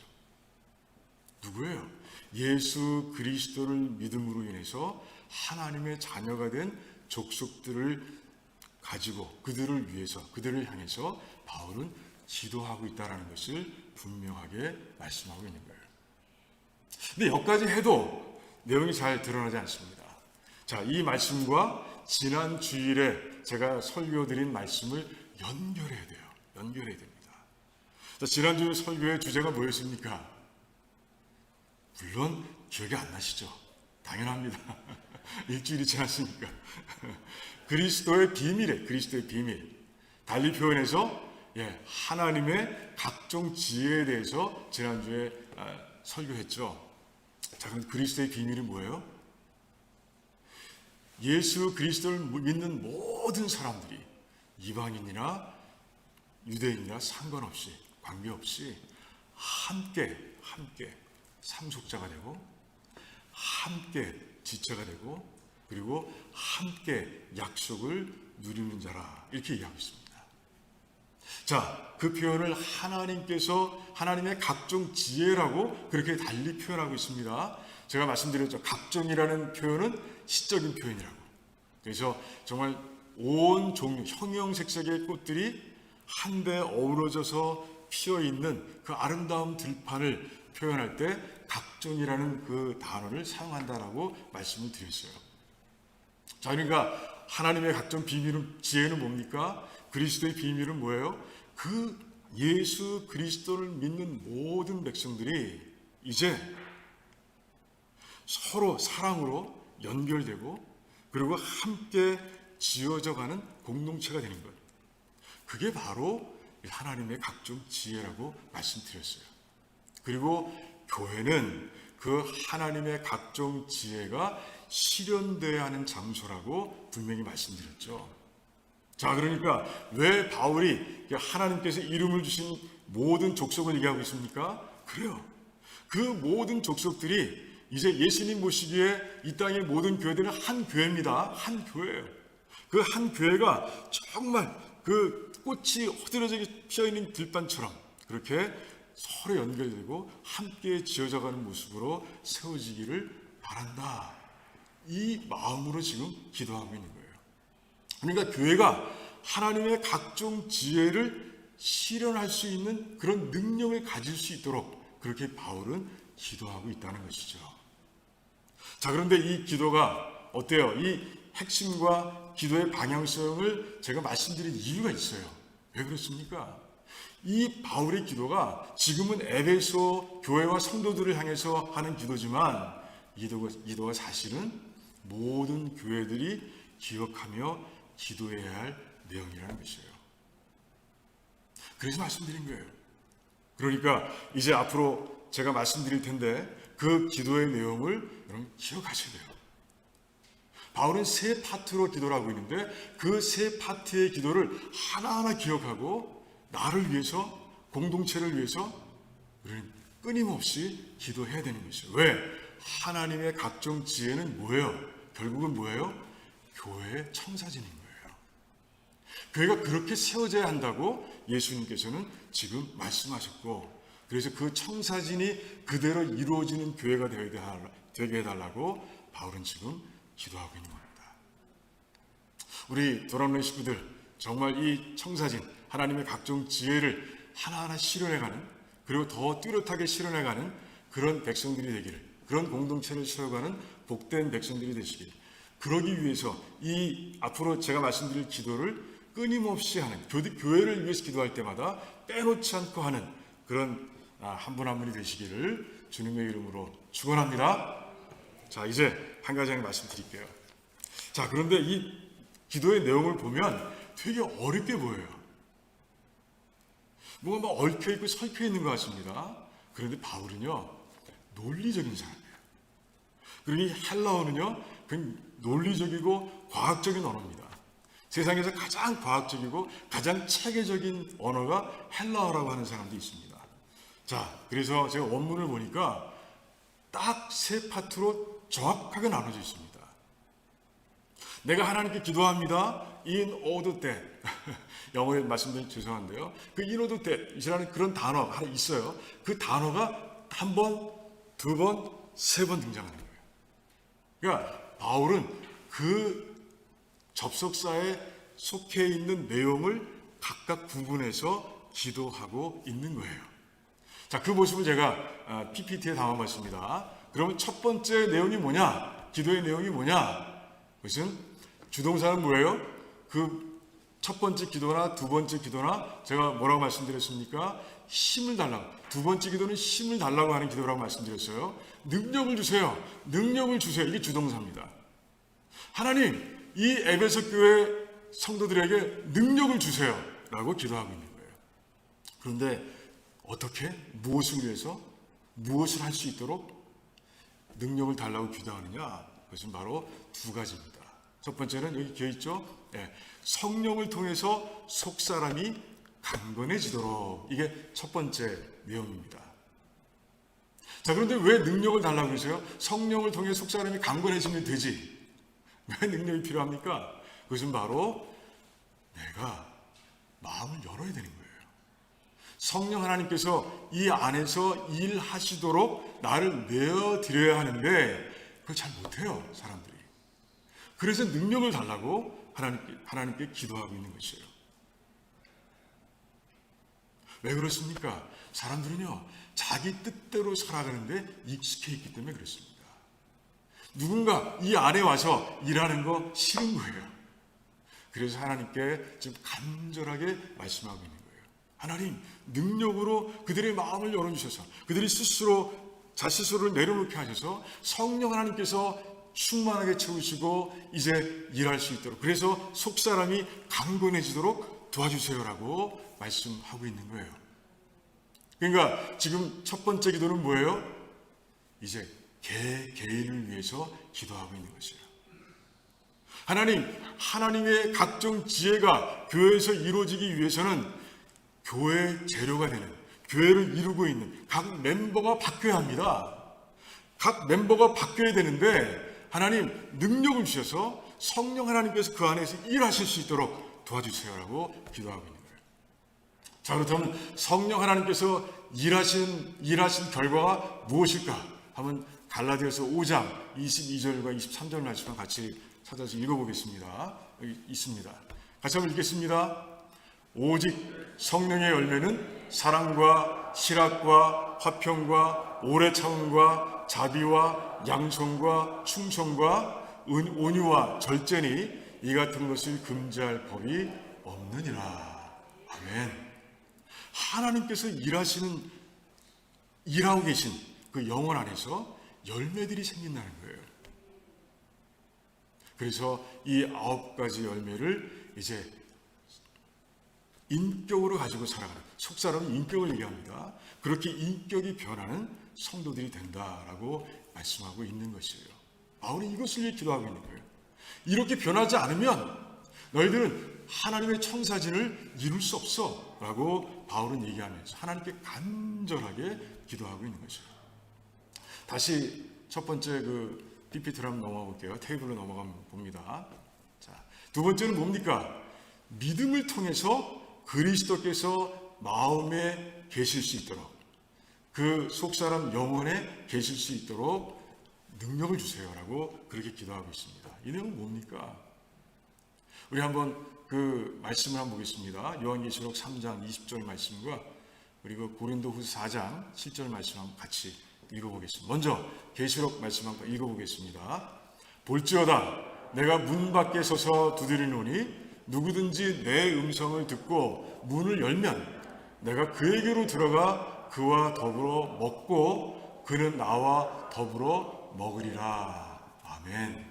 누구예요? 예수 그리스도를 믿음으로 인해서 하나님의 자녀가 된 족속들을 가지고 그들을 위해서, 그들을 향해서 바울은 기도하고 있다는 것을 분명하게 말씀하고 있는 거예요. 근데 여기까지 해도 내용이 잘 드러나지 않습니다. 자, 이 말씀과 지난 주일에 제가 설교드린 말씀을 연결해야 돼요. 연결해야 됩니다. 자, 지난주 설교의 주제가 뭐였습니까? 물론 기억이 안 나시죠? 당연합니다. 일주일이 지났으니까. 그리스도의 비밀에, 그리스도의 비밀. 달리 표현해서 하나님의 각종 지혜에 대해서 지난주에 설교했죠. 자, 그럼 그리스도의 비밀이 뭐예요? 예수 그리스도를 믿는 모든 사람들이 이방인이나 유대인이나 상관없이 관계없이 함께 상속자가 되고 함께 지체가 되고 그리고 함께 약속을 누리는 자라 이렇게 얘기하고 있습니다. 자, 그 표현을 하나님께서 하나님의 각종 지혜라고 그렇게 달리 표현하고 있습니다. 제가 말씀드렸죠. 각종이라는 표현은 시적인 표현이라고. 그래서 정말 온 종류, 형형색색의 꽃들이 한데 어우러져서 피어있는 그 아름다운 들판을 표현할 때 각종이라는 그 단어를 사용한다라고 말씀을 드렸어요. 자, 그러니까 하나님의 각종 비밀은, 지혜는 뭡니까? 그리스도의 비밀은 뭐예요? 그 예수 그리스도를 믿는 모든 백성들이 이제 서로 사랑으로 연결되고 그리고 함께 지어져 가는 공동체가 되는 것. 그게 바로 하나님의 각종 지혜라고 말씀드렸어요. 그리고 교회는 그 하나님의 각종 지혜가 실현되어야 하는 장소라고 분명히 말씀드렸죠. 자, 그러니까 왜 바울이 하나님께서 이름을 주신 모든 족속을 얘기하고 있습니까? 그래요. 그 모든 족속들이 이제 예수님 모시기에 이 땅의 모든 교회들은 한 교회입니다. 한 교회예요. 그 한 교회가 정말 그 꽃이 허드러지게 피어있는 들판처럼 그렇게 서로 연결되고 함께 지어져가는 모습으로 세워지기를 바란다. 이 마음으로 지금 기도하고 있는 거예요. 그러니까 교회가 하나님의 각종 지혜를 실현할 수 있는 그런 능력을 가질 수 있도록 그렇게 바울은 기도하고 있다는 것이죠. 자, 그런데 이 기도가 어때요? 이 핵심과 기도의 방향성을 제가 말씀드린 이유가 있어요. 왜 그렇습니까? 이 바울의 기도가 지금은 에베소 교회와 성도들을 향해서 하는 기도지만 이 기도가 사실은 모든 교회들이 기억하며 기도해야 할 내용이라는 것이에요. 그래서 말씀드린 거예요. 그러니까 이제 앞으로 제가 말씀드릴 텐데 그 기도의 내용을 여러분 기억하셔야 돼요. 바울은 세 파트로 기도를 하고 있는데 그 세 파트의 기도를 하나하나 기억하고 나를 위해서, 공동체를 위해서 우리는 끊임없이 기도해야 되는 것이에요. 왜? 하나님의 각종 지혜는 뭐예요? 결국은 뭐예요? 교회의 청사진인 거예요. 교회가 그렇게 세워져야 한다고 예수님께서는 지금 말씀하셨고, 그래서 그 청사진이 그대로 이루어지는 교회가 되게 해달라고 바울은 지금 기도하고 있는 겁니다. 우리 도람내 식구들 정말 이 청사진, 하나님의 각종 지혜를 하나하나 실현해가는, 그리고 더 뚜렷하게 실현해가는 그런 백성들이 되기를, 그런 공동체를 세워가는 복된 백성들이 되시기를, 그러기 위해서 이 앞으로 제가 말씀드릴 기도를 끊임없이 하는, 교회를 위해서 기도할 때마다 빼놓지 않고 하는 그런 한 분 한 분이 되시기를 주님의 이름으로 축원합니다. 자, 이제 한 가지 말씀드릴게요. 자, 그런데 이 기도의 내용을 보면 되게 어렵게 보여요. 뭔가 막 얽혀있고 설켜있는 것 같습니다. 그런데 바울은요, 논리적인 사람이에요. 그리고 이 헬라어는요, 논리적이고 과학적인 언어입니다. 세상에서 가장 과학적이고 가장 체계적인 언어가 헬라어라고 하는 사람도 있습니다. 자, 그래서 제가 원문을 보니까 딱 세 파트로 정확하게 나눠져 있습니다. 내가 하나님께 기도합니다. in order that. 영어에 말씀드리면 죄송한데요. 그 in order that이라는 그런 단어가 하나 있어요. 그 단어가 한 번, 두 번, 세 번 등장하는 거예요. 그러니까 바울은 그 접속사에 속해 있는 내용을 각각 구분해서 기도하고 있는 거예요. 자, 그 모습을 제가 PPT에 담아봤습니다. 그러면 첫 번째 내용이 뭐냐? 기도의 내용이 뭐냐? 그것은 주동사는 뭐예요? 그 첫 번째 기도나 두 번째 기도나 제가 뭐라고 말씀드렸습니까? 힘을 달라고. 두 번째 기도는 힘을 달라고 하는 기도라고 말씀드렸어요. 능력을 주세요. 능력을 주세요. 이게 주동사입니다. 하나님, 이 에베소 교회 성도들에게 능력을 주세요. 라고 기도하고 있는 거예요. 그런데 어떻게? 무엇을 위해서? 무엇을 할 수 있도록 능력을 달라고 기도하느냐? 그것은 바로 두 가지입니다. 첫 번째는 여기 기어 있죠? 네. 성령을 통해서 속사람이 강건해지도록. 이게 첫 번째 내용입니다. 자, 그런데 왜 능력을 달라고 그러세요? 성령을 통해 속사람이 강건해지면 되지. 왜 능력이 필요합니까? 그것은 바로 내가 마음을 열어야 되는 거예요. 성령 하나님께서 이 안에서 일하시도록 나를 내어드려야 하는데 그걸 잘 못해요, 사람들이. 그래서 능력을 달라고 하나님께 기도하고 있는 것이에요. 왜 그렇습니까? 사람들은요, 자기 뜻대로 살아가는데 익숙해 있기 때문에 그렇습니다. 누군가 이 안에 와서 일하는 거 싫은 거예요. 그래서 하나님께 지금 간절하게 말씀하고 있는 거예요. 하나님, 능력으로 그들의 마음을 열어주셔서 그들이 자스스로를 내려놓게 하셔서 성령 하나님께서 충만하게 채우시고 이제 일할 수 있도록, 그래서 속사람이 강건해지도록 도와주세요라고 말씀하고 있는 거예요. 그러니까 지금 첫 번째 기도는 뭐예요? 이제 개인을 위해서 기도하고 있는 것이에요. 하나님, 하나님의 각종 지혜가 교회에서 이루어지기 위해서는 교회의 재료가 되는, 교회를 이루고 있는 각 멤버가 바뀌어야 합니다. 각 멤버가 바뀌어야 되는데 하나님 능력을 주셔서 성령 하나님께서 그 안에서 일하실 수 있도록 도와주세요라고 기도하고 있는 거예요. 자, 그렇다면 성령 하나님께서 일하신 결과가 무엇일까? 한번 갈라디아서 5장 22절과 23절 말씀을 같이 찾아서 읽어보겠습니다. 여기 있습니다. 같이 한번 읽겠습니다. 오직 성령의 열매는 사랑과 실학과 화평과 오래 참음과 자비와 양성과 충성과 온유와 절제니 이 같은 것을 금지할 법이 없느니라. 아멘. 하나님께서 일하고 계신 그 영혼 안에서 열매들이 생긴다는 거예요. 그래서 이 9가지 열매를 이제 인격으로 가지고 살아가는, 속사람은 인격을 얘기합니다. 그렇게 인격이 변하는 성도들이 된다라고 말씀하고 있는 것이에요. 바울이 이것을 위해 기도하고 있는 거예요. 이렇게 변하지 않으면 너희들은 하나님의 청사진을 이룰 수 없어 라고 바울은 얘기하면서 하나님께 간절하게 기도하고 있는 것이에요. 다시 첫 번째 그 PPT로 한번 넘어가 볼게요. 테이블로 넘어가면 봅니다. 자, 두 번째는 뭡니까? 믿음을 통해서 그리스도께서 마음에 계실 수 있도록, 그 속사람 영혼에 계실 수 있도록 능력을 주세요라고 그렇게 기도하고 있습니다. 이 내용은 뭡니까? 우리 한번 그 말씀을 한번 보겠습니다. 요한계시록 3장 20절 말씀과 그리고 고린도후서 4장 7절 말씀 한번 같이 읽어보겠습니다. 먼저 계시록 말씀 한번 읽어보겠습니다. 볼지어다 내가 문 밖에 서서 두드리노니 누구든지 내 음성을 듣고 문을 열면 내가 그에게로 들어가 그와 더불어 먹고 그는 나와 더불어 먹으리라. 아멘.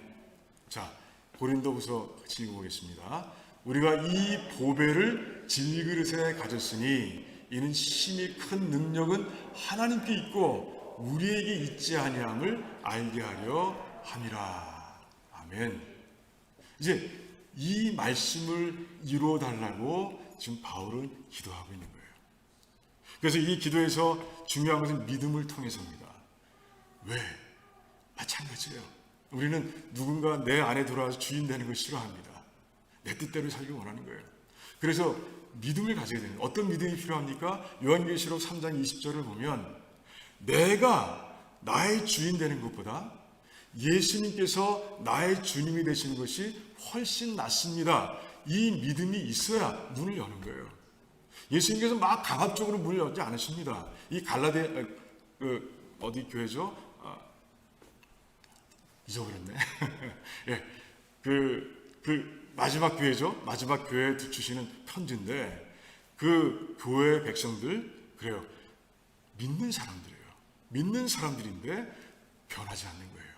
자, 고린도후서 같이 읽어보겠습니다. 우리가 이 보배를 질그릇에 가졌으니 이는 심히 큰 능력은 하나님께 있고 우리에게 있지 아니함을 알게 하려 함이라. 아멘. 이제 이 말씀을 이루어 달라고 지금 바울은 기도하고 있는 거예요. 그래서 이 기도에서 중요한 것은 믿음을 통해서입니다. 왜? 마찬가지예요. 우리는 누군가 내 안에 들어와서 주인 되는 걸 싫어합니다. 내 뜻대로 살기 원하는 거예요. 그래서 믿음을 가져야 되는 거예요. 어떤 믿음이 필요합니까? 요한계시록 3장 20절을 보면 내가 나의 주인 되는 것보다 예수님께서 나의 주님이 되시는 것이 훨씬 낫습니다. 이 믿음이 있어야 문을 여는 거예요. 예수님께서 막 강압적으로 문을 열지 않으십니다. 이 갈라데 어디 교회죠? 잊어버렸네. 예, 그 마지막 교회죠. 마지막 교회에 주시는 편지인데 그 교회 백성들 그래요. 믿는 사람들이에요. 믿는 사람들인데 변하지 않는 거예요.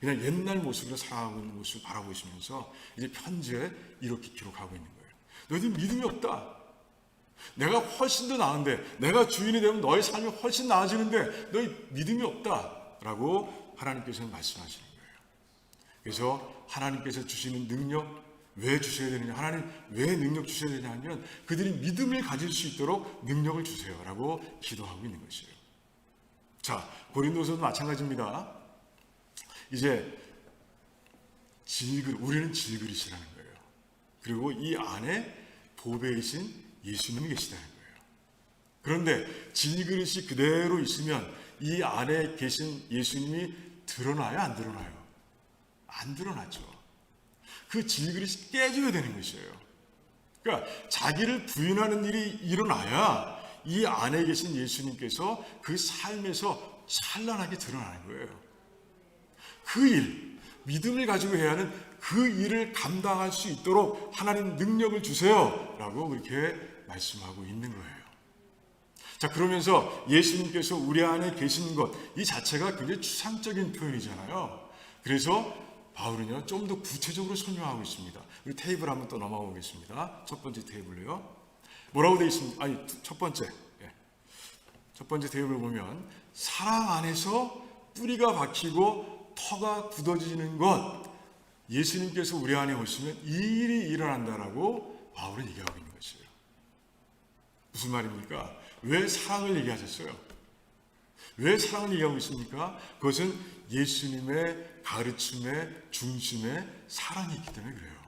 그냥 옛날 모습으로 살아가고 있는 모습을 바라보시면서 이제 편지에 이렇게 기록하고 있는 거예요. 너희들 믿음이 없다. 내가 훨씬 더 나은데 내가 주인이 되면 너의 삶이 훨씬 나아지는데 너희 믿음이 없다라고 하나님께서는 말씀하시는 거예요. 그래서 하나님께서 주시는 능력 왜 주셔야 되느냐, 하나님 왜 능력 주셔야 되냐 하면 그들이 믿음을 가질 수 있도록 능력을 주세요라고 기도하고 있는 것이에요. 자, 고린도서도 마찬가지입니다. 이제 우리는 질그릇이라는 거예요. 그리고 이 안에 보배이신 예수님이 계시다는 거예요. 그런데 질그릇이 그대로 있으면 이 안에 계신 예수님이 드러나요? 안 드러나요? 안 드러나죠. 그 질그릇이 깨져야 되는 것이에요. 그러니까 자기를 부인하는 일이 일어나야 이 안에 계신 예수님께서 그 삶에서 찬란하게 드러나는 거예요. 그 일, 믿음을 가지고 해야 하는 그 일을 감당할 수 있도록 하나님 능력을 주세요 라고 그렇게 말씀하고 있는 거예요. 자, 그러면서 예수님께서 우리 안에 계신 것, 이 자체가 굉장히 추상적인 표현이잖아요. 그래서 바울은요, 좀 더 구체적으로 설명하고 있습니다. 우리 테이블 한번 또 넘어가 보겠습니다. 첫 번째 테이블로요. 뭐라고 되어 있습니까? 아니, 첫 번째 테이블을 보면 사랑 안에서 뿌리가 박히고 터가 굳어지는 것, 예수님께서 우리 안에 오시면 이 일이 일어난다라고 바울은 얘기하고 있는 것이에요. 무슨 말입니까? 왜 사랑을 얘기하셨어요? 왜 사랑을 얘기하고 있습니까? 그것은 예수님의 가르침의 중심에 사랑이 있기 때문에 그래요.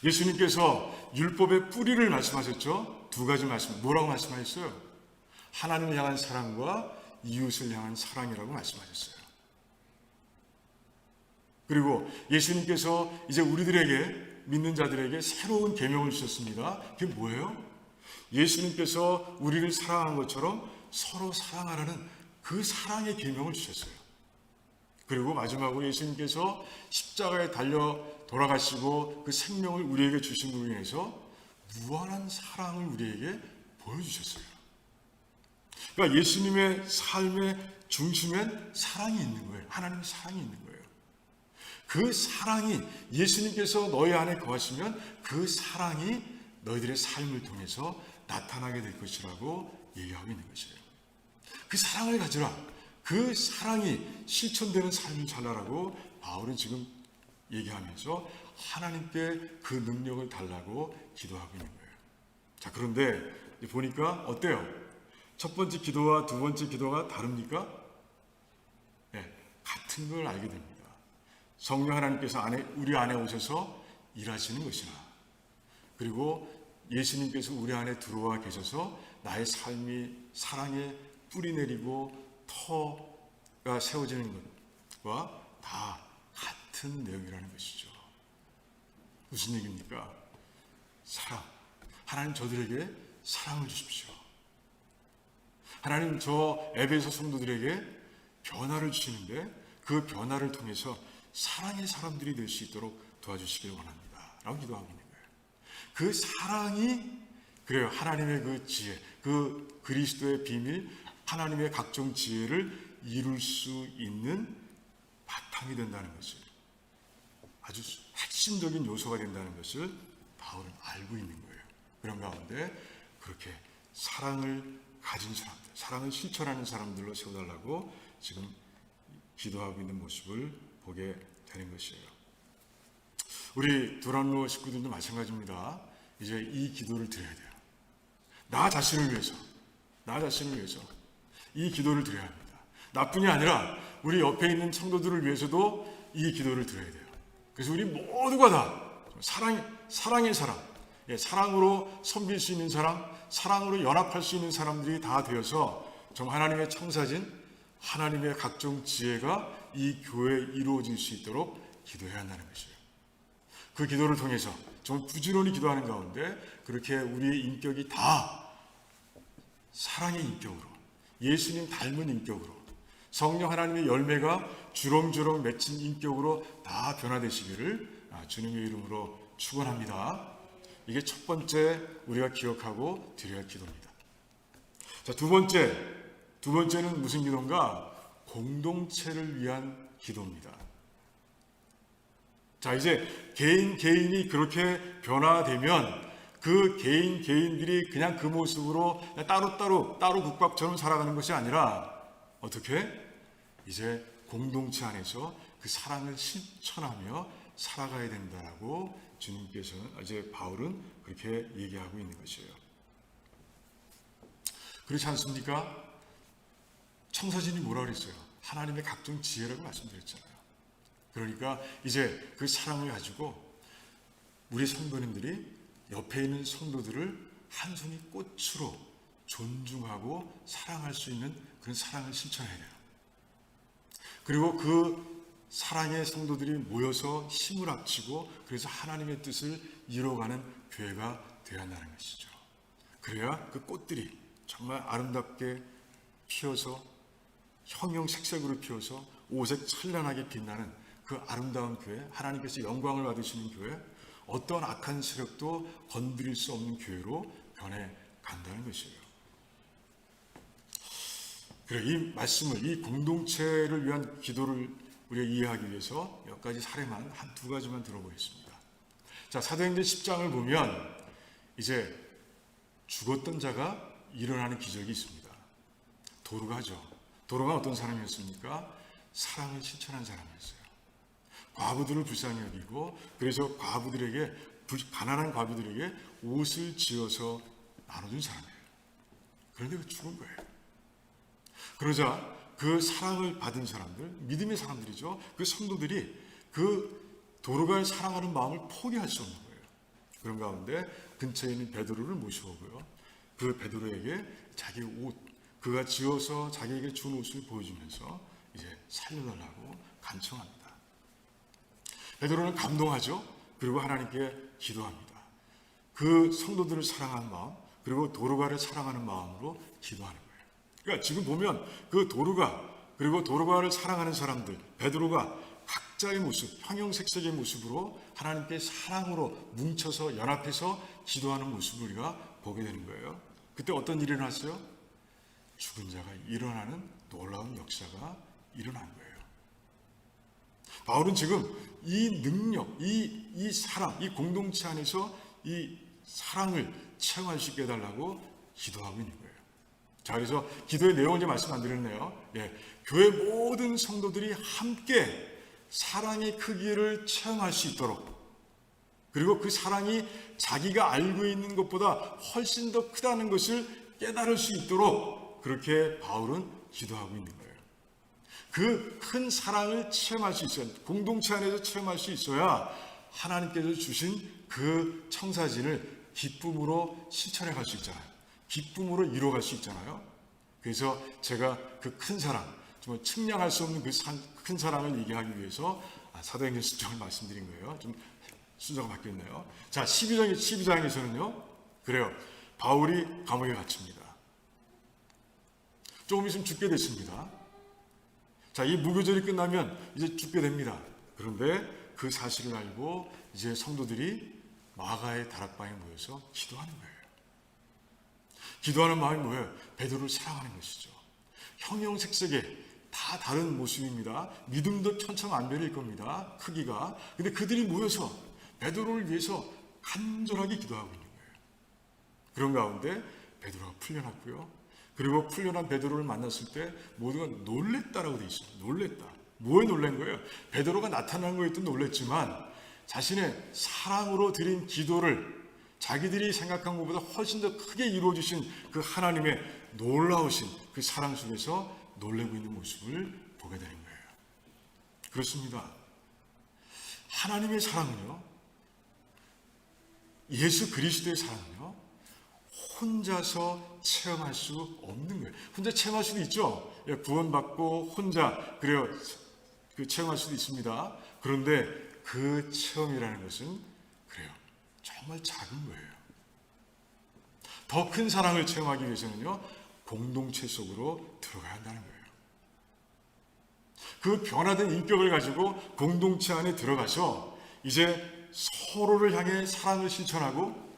예수님께서 율법의 뿌리를 말씀하셨죠? 두 가지 말씀, 뭐라고 말씀하셨어요? 하나님을 향한 사랑과 이웃을 향한 사랑이라고 말씀하셨어요. 그리고 예수님께서 이제 우리들에게, 믿는 자들에게 새로운 계명을 주셨습니다. 그게 뭐예요? 예수님께서 우리를 사랑한 것처럼 서로 사랑하라는 그 사랑의 계명을 주셨어요. 그리고 마지막으로 예수님께서 십자가에 달려 돌아가시고 그 생명을 우리에게 주심으로 인해서 무한한 사랑을 우리에게 보여주셨어요. 그러니까 예수님의 삶의 중심엔 사랑이 있는 거예요. 하나님의 사랑이 있는 거예요. 그 사랑이, 예수님께서 너희 안에 거하시면 그 사랑이 너희들의 삶을 통해서 나타나게 될 것이라고 얘기하고 있는 것이에요. 그 사랑을 가지라. 그 사랑이 실천되는 삶을 살라라고 바울은 지금 얘기하면서 하나님께 그 능력을 달라고 기도하고 있는 거예요. 자, 그런데 보니까 어때요? 첫 번째 기도와 두 번째 기도가 다릅니까? 네, 같은 걸 알게 됩니다. 성령 하나님께서 우리 안에 오셔서 일하시는 것이나, 그리고 예수님께서 우리 안에 들어와 계셔서 나의 삶이 사랑에 뿌리 내리고 터가 세워지는 것과 다 같은 내용이라는 것이죠. 무슨 얘기입니까? 사랑. 하나님 저들에게 사랑을 주십시오. 하나님 저 에베소 성도들에게 변화를 주시는데 그 변화를 통해서 사랑의 사람들이 될 수 있도록 도와주시길 원합니다 라고 기도하고 있는 거예요. 그 사랑이 그래요. 하나님의 그 지혜, 그 그리스도의 비밀, 하나님의 각종 지혜를 이룰 수 있는 바탕이 된다는 것을, 아주 핵심적인 요소가 된다는 것을 바울은 알고 있는 거예요. 그런 가운데 그렇게 사랑을 가진 사람들, 사랑을 실천하는 사람들로 세워달라고 지금 기도하고 있는 모습을 보게 되는 것이에요. 우리 두란노 식구들도 마찬가지입니다. 이제 이 기도를 드려야 돼요. 나 자신을 위해서 이 기도를 드려야 합니다. 나뿐이 아니라 우리 옆에 있는 성도들을 위해서도 이 기도를 드려야 돼요. 그래서 우리 모두가 다 사랑의 사람, 사랑으로 섬길 수 있는 사람, 사랑으로 연합할 수 있는 사람들이 다 되어서 정말 하나님의 청사진, 하나님의 각종 지혜가 이 교회에 이루어질 수 있도록 기도해야 한다는 것이에요. 그 기도를 통해서 정말 부지런히 기도하는 가운데 그렇게 우리의 인격이 다 사랑의 인격으로, 예수님 닮은 인격으로, 성령 하나님의 열매가 주렁주렁 맺힌 인격으로 다 변화되시기를 주님의 이름으로 축원합니다. 이게 첫 번째 우리가 기억하고 드려야 할 기도입니다. 자, 두 번째는 무슨 기도인가? 공동체를 위한 기도입니다. 자, 이제 개인이 그렇게 변화되면 그 개인들이 그냥 그 모습으로 따로 국밥처럼 살아가는 것이 아니라 어떻게? 이제 공동체 안에서 그 사랑을 실천하며 살아가야 된다라고 주님께서는, 이제 바울은 그렇게 얘기하고 있는 것이에요. 그렇지 않습니까? 청사진이 뭐라 그랬어요? 하나님의 각종 지혜라고 말씀드렸잖아요. 그러니까 이제 그 사랑을 가지고 우리 성도님들이 옆에 있는 성도들을 한 손이 꽃으로 존중하고 사랑할 수 있는 그런 사랑을 실천해야 돼요. 그리고 그 사랑의 성도들이 모여서 힘을 합치고 그래서 하나님의 뜻을 이뤄가는 교회가 되어야 한다는 것이죠. 그래야 그 꽃들이 정말 아름답게 피어서 형형색색으로 피어서 오색 찬란하게 빛나는 그 아름다운 교회, 하나님께서 영광을 받으시는 교회, 어떤 악한 세력도 건드릴 수 없는 교회로 변해간다는 것이에요. 그래, 이 말씀을, 이 공동체를 위한 기도를 우리가 이해하기 위해서 몇 가지 사례만, 한 두 가지만 들어보겠습니다. 자, 사도행전 10장을 보면 이제 죽었던 자가 일어나는 기적이 있습니다. 도르가죠. 도르가 어떤 사람이었습니까? 사랑을 실천한 사람이었어요. 과부들을 불쌍히 여기고 그래서 가난한 과부들에게 옷을 지어서 나눠준 사람이에요. 그런데 그 죽은 거예요. 그러자 그 사랑을 받은 사람들, 믿음의 사람들이죠. 그 성도들이 그 도르가를 사랑하는 마음을 포기할 수 없는 거예요. 그런 가운데 근처에 있는 베드로를 모셔오고요. 그 베드로에게 자기 옷, 그가 지어서 자기에게 준 옷을 보여주면서 이제 살려달라고 간청합니다. 베드로는 감동하죠. 그리고 하나님께 기도합니다. 그 성도들을 사랑하는 마음, 그리고 도르가를 사랑하는 마음으로 기도하는 거예요. 그러니까 지금 보면 그 도르가, 그리고 도르가를 사랑하는 사람들, 베드로가 각자의 모습, 형형색색의 모습으로 하나님께 사랑으로 뭉쳐서 연합해서 기도하는 모습을 우리가 보게 되는 거예요. 그때 어떤 일이 일어났어요? 죽은 자가 일어나는 놀라운 역사가 일어난 거예요. 바울은 지금 이 능력, 이 사랑, 이 공동체 안에서 이 사랑을 체험할 수 있게 해달라고 기도하고 있는 거예요. 자, 그래서 기도의 내용을 이제 말씀 안 드렸네요. 교회 모든 성도들이 함께 사랑의 크기를 체험할 수 있도록, 그리고 그 사랑이 자기가 알고 있는 것보다 훨씬 더 크다는 것을 깨달을 수 있도록 그렇게 바울은 기도하고 있는 거예요. 그 큰 사랑을 체험할 수 있어야, 공동체 안에서 체험할 수 있어야 하나님께서 주신 그 청사진을 기쁨으로 실천해 갈 수 있잖아요. 기쁨으로 이뤄갈 수 있잖아요. 그래서 제가 그 큰 사랑, 정말 측량할 수 없는 그 큰 사랑을 얘기하기 위해서 사도행전 10장을 말씀드린 거예요. 좀 순서가 바뀌었네요. 자, 12장에서는요. 그래요. 바울이 감옥에 갇힙니다. 조금 있으면 죽게 됐습니다. 자, 이 무교절이 끝나면 이제 죽게 됩니다. 그런데 그 사실을 알고 이제 성도들이 마가의 다락방에 모여서 기도하는 거예요. 기도하는 마음이 뭐예요? 베드로를 사랑하는 것이죠. 형형색색의 다 다른 모습입니다. 믿음도 천차만별일 겁니다. 크기가. 근데 그들이 모여서 베드로를 위해서 간절하게 기도하고 있는 거예요. 그런 가운데 베드로가 풀려났고요. 그리고 풀려난 베드로를 만났을 때 모두가 놀랬다라고 돼 있어요. 놀랬다. 뭐에 놀란 거예요? 베드로가 나타난 거에도 놀랬지만 자신의 사랑으로 드린 기도를 자기들이 생각한 것보다 훨씬 더 크게 이루어주신 그 하나님의 놀라우신 그 사랑 속에서 놀래고 있는 모습을 보게 되는 거예요. 그렇습니다. 하나님의 사랑은요, 예수 그리스도의 사랑은요, 혼자서 체험할 수 없는 거예요. 혼자 체험할 수도 있죠. 구원받고 혼자 그래요, 체험할 수도 있습니다. 그런데 그 체험이라는 것은 그래요, 정말 작은 거예요. 더 큰 사랑을 체험하기 위해서는요, 공동체 속으로 들어가야 한다는 거예요. 그 변화된 인격을 가지고 공동체 안에 들어가서 이제 서로를 향해 사랑을 실천하고,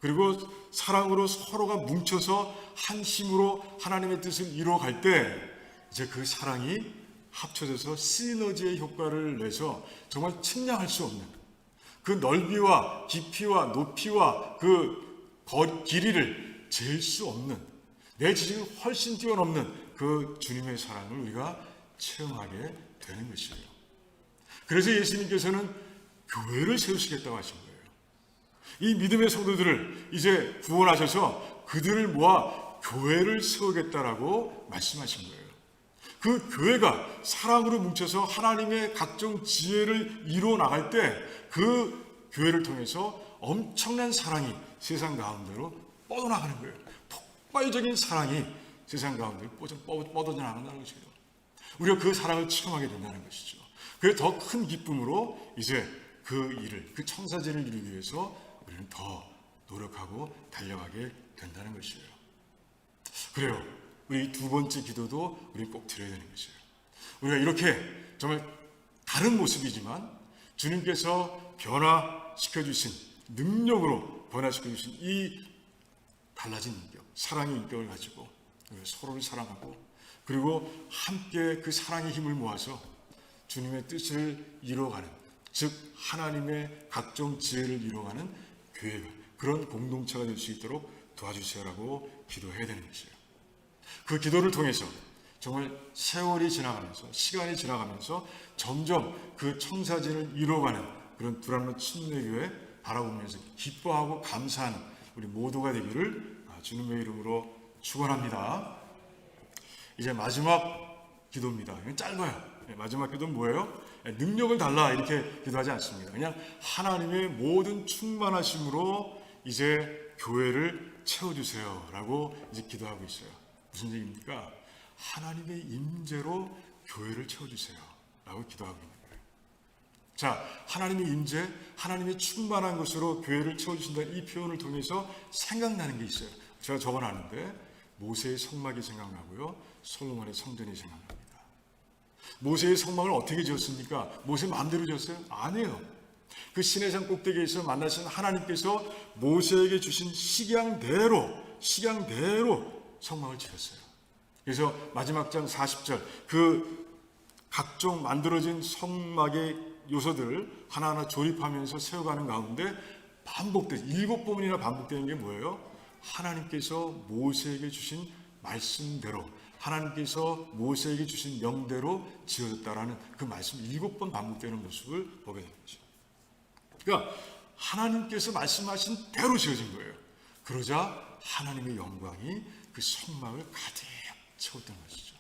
그리고 사랑으로 서로가 뭉쳐서 한 힘으로 하나님의 뜻을 이루어갈 때 이제 그 사랑이 합쳐져서 시너지의 효과를 내서 정말 측량할 수 없는 그 넓이와 깊이와 높이와 그 길이를 잴 수 없는, 내 지식을 훨씬 뛰어넘는 그 주님의 사랑을 우리가 체험하게 되는 것이에요. 그래서 예수님께서는 교회를 세우시겠다고 하신 거예요. 이 믿음의 성도들을 이제 구원하셔서 그들을 모아 교회를 세우겠다라고 말씀하신 거예요. 그 교회가 사랑으로 뭉쳐서 하나님의 각종 지혜를 이루어 나갈 때 그 교회를 통해서 엄청난 사랑이 세상 가운데로 뻗어나가는 거예요. 폭발적인 사랑이 세상 가운데로 뻗어져 나간다는 것이에요. 우리가 그 사랑을 체험하게 된다는 것이죠. 그래서 더 큰 기쁨으로 이제 그 일을, 그 청사제를 이루기 위해서 우리는 더 노력하고 달려가게 된다는 것이에요. 그래요. 우리 두 번째 기도도 우리 꼭 드려야 되는 것이에요. 우리가 이렇게 정말 다른 모습이지만 주님께서 변화시켜주신, 능력으로 변화시켜주신 이 달라진 인격, 사랑의 인격을 가지고 서로를 사랑하고, 그리고 함께 그 사랑의 힘을 모아서 주님의 뜻을 이루어가는, 즉 하나님의 각종 지혜를 이루어가는 교회가, 그런 공동체가 될 수 있도록 도와주세요라고 기도해야 되는 것이에요. 그 기도를 통해서 정말 세월이 지나가면서, 시간이 지나가면서 점점 그 청사진을 이루어가는 그런 두란노 침례교회 바라보면서 기뻐하고 감사하는 우리 모두가 되기를 주님의 이름으로 축원합니다. 이제 마지막 기도입니다. 이건 짧아요. 마지막 기도는 뭐예요? 능력을 달라 이렇게 기도하지 않습니다. 그냥 하나님의 모든 충만하심으로 이제 교회를 채워주세요라고 이제 기도하고 있어요. 무슨 얘기입니까? 하나님의 임재로 교회를 채워주세요라고 기도하고 있는 거예요. 자, 하나님의 임재, 하나님의 충만한 것으로 교회를 채워주신다는 이 표현을 통해서 생각나는 게 있어요. 제가 적어놨는데 모세의 성막이 생각나고요, 솔로몬의 성전이 생각납니다. 모세의 성막을 어떻게 지었습니까? 모세 마음대로 지었어요? 아니에요. 그 시내산 꼭대기에서 만나신 하나님께서 모세에게 주신 식양대로 성막을 지었어요. 그래서 마지막 장 40절 그 각종 만들어진 성막의 요소들을 하나하나 조립하면서 세워가는 가운데 반복된 7번이나 반복되는 게 뭐예요? 하나님께서 모세에게 주신 말씀대로, 하나님께서 모세에게 주신 명대로 지어졌다라는 그 말씀 7번 반복되는 모습을 보게 되는 거죠. 그러니까 하나님께서 말씀하신 대로 지어진 거예요. 그러자 하나님의 영광이 그 성막을 가득 채웠던 것이죠.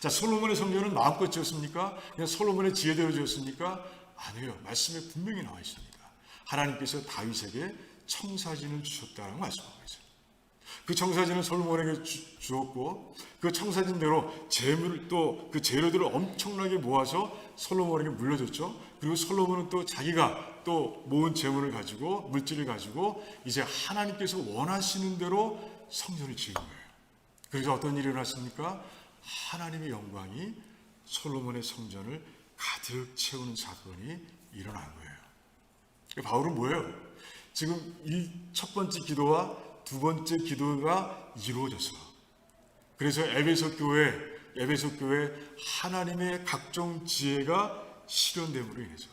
자, 솔로몬의 성전은 마음껏 지었습니까? 그냥 솔로몬의 지혜대로 지었습니까? 아니에요. 말씀에 분명히 나와 있습니다. 하나님께서 다윗에게 청사진을 주셨다라고 말씀하고 있어요. 그 청사진을 솔로몬에게 주었고, 그 청사진대로 재물을, 또 그 재료들을 엄청나게 모아서 솔로몬에게 물려줬죠. 그리고 솔로몬은 또 자기가 또 모은 재물을 가지고, 물질을 가지고 이제 하나님께서 원하시는 대로 성전을 지은 거예요. 그래서 어떤 일이 일어났습니까? 하나님의 영광이 솔로몬의 성전을 가득 채우는 사건이 일어난 거예요. 바울은 뭐예요? 지금 이 첫 번째 기도와 두 번째 기도가 이루어졌어. 그래서 에베소 교회 하나님의 각종 지혜가 실현됨으로 인해서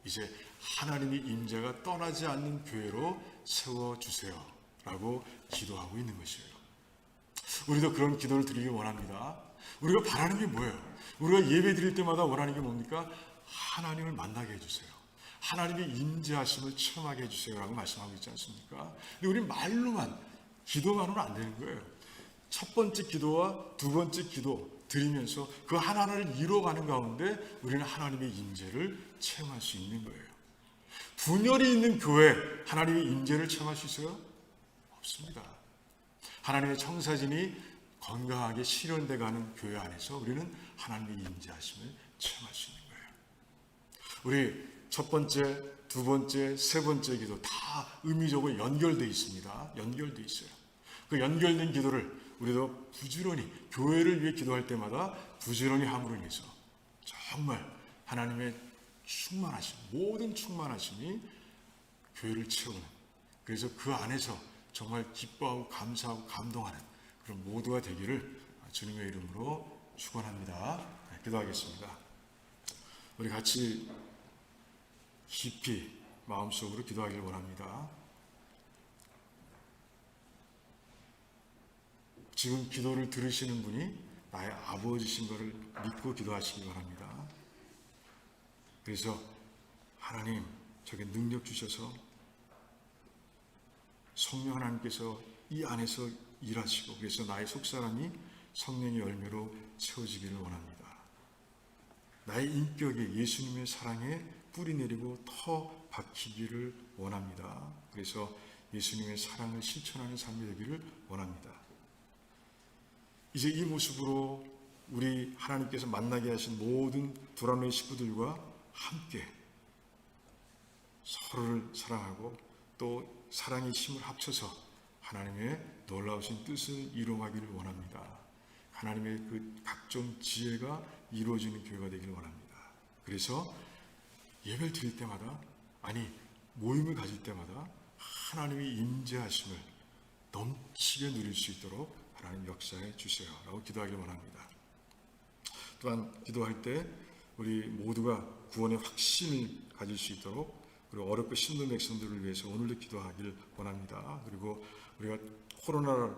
이제 하나님의 임재가 떠나지 않는 교회로 세워주세요 라고 기도하고 있는 것이에요. 우리도 그런 기도를 드리기 원합니다. 우리가 바라는 게 뭐예요? 우리가 예배 드릴 때마다 원하는 게 뭡니까? 하나님을 만나게 해주세요. 하나님의 임재하심을 체험하게 해주세요 라고 말씀하고 있지 않습니까? 근데 우리 말로만, 기도만으로는 안 되는 거예요. 첫 번째 기도와 두 번째 기도 드리면서 그 하나를 이루어가는 가운데 우리는 하나님의 임재를 체험할 수 있는 거예요. 분열이 있는 교회 하나님의 임재를 체험할 수 있어요? 없습니다. 하나님의 청사진이 건강하게 실현돼 가는 교회 안에서 우리는 하나님의 임재하심을 체험할 수 있는 거예요. 우리 첫 번째, 두 번째, 세 번째 기도 다 의미적으로 연결되어 있습니다. 연결되어 있어요. 그 연결된 기도를 우리도 부지런히 교회를 위해 기도할 때마다 부지런히 함으로 인해서 정말 하나님의 충만하심, 모든 충만하심이 교회를 채우는, 그래서 그 안에서 정말 기뻐하고 감사하고 감동하는 그런 모두가 되기를 주님의 이름으로 축원합니다. 기도하겠습니다. 우리 같이 깊이 마음속으로 기도하기를 원합니다. 지금 기도를 들으시는 분이 나의 아버지신 것을 믿고 기도하시기 바랍니다. 그래서 하나님, 저게 능력 주셔서 성령 하나님께서 이 안에서 일하시고, 그래서 나의 속사람이 성령의 열매로 채워지기를 원합니다. 나의 인격에 예수님의 사랑에 뿌리 내리고 터 박히기를 원합니다. 그래서 예수님의 사랑을 실천하는 삶이 되기를 원합니다. 이제 이 모습으로 우리 하나님께서 만나게 하신 모든 두란노의 식구들과 함께 서로를 사랑하고 또 사랑의 힘을 합쳐서 하나님의 놀라우신 뜻을 이루어가기를 원합니다. 하나님의 그 각종 지혜가 이루어지는 교회가 되기를 원합니다. 그래서 예배를 드릴 때마다, 아니 모임을 가질 때마다 하나님의 임재하심을 넘치게 누릴 수 있도록 하나님 역사해 주세요 라고 기도하기를 원합니다. 또한 기도할 때 우리 모두가 구원의 확신을 가질 수 있도록, 그리고 어렵고 힘든 백성들을 위해서 오늘도 기도하기를 원합니다. 그리고 우리가 코로나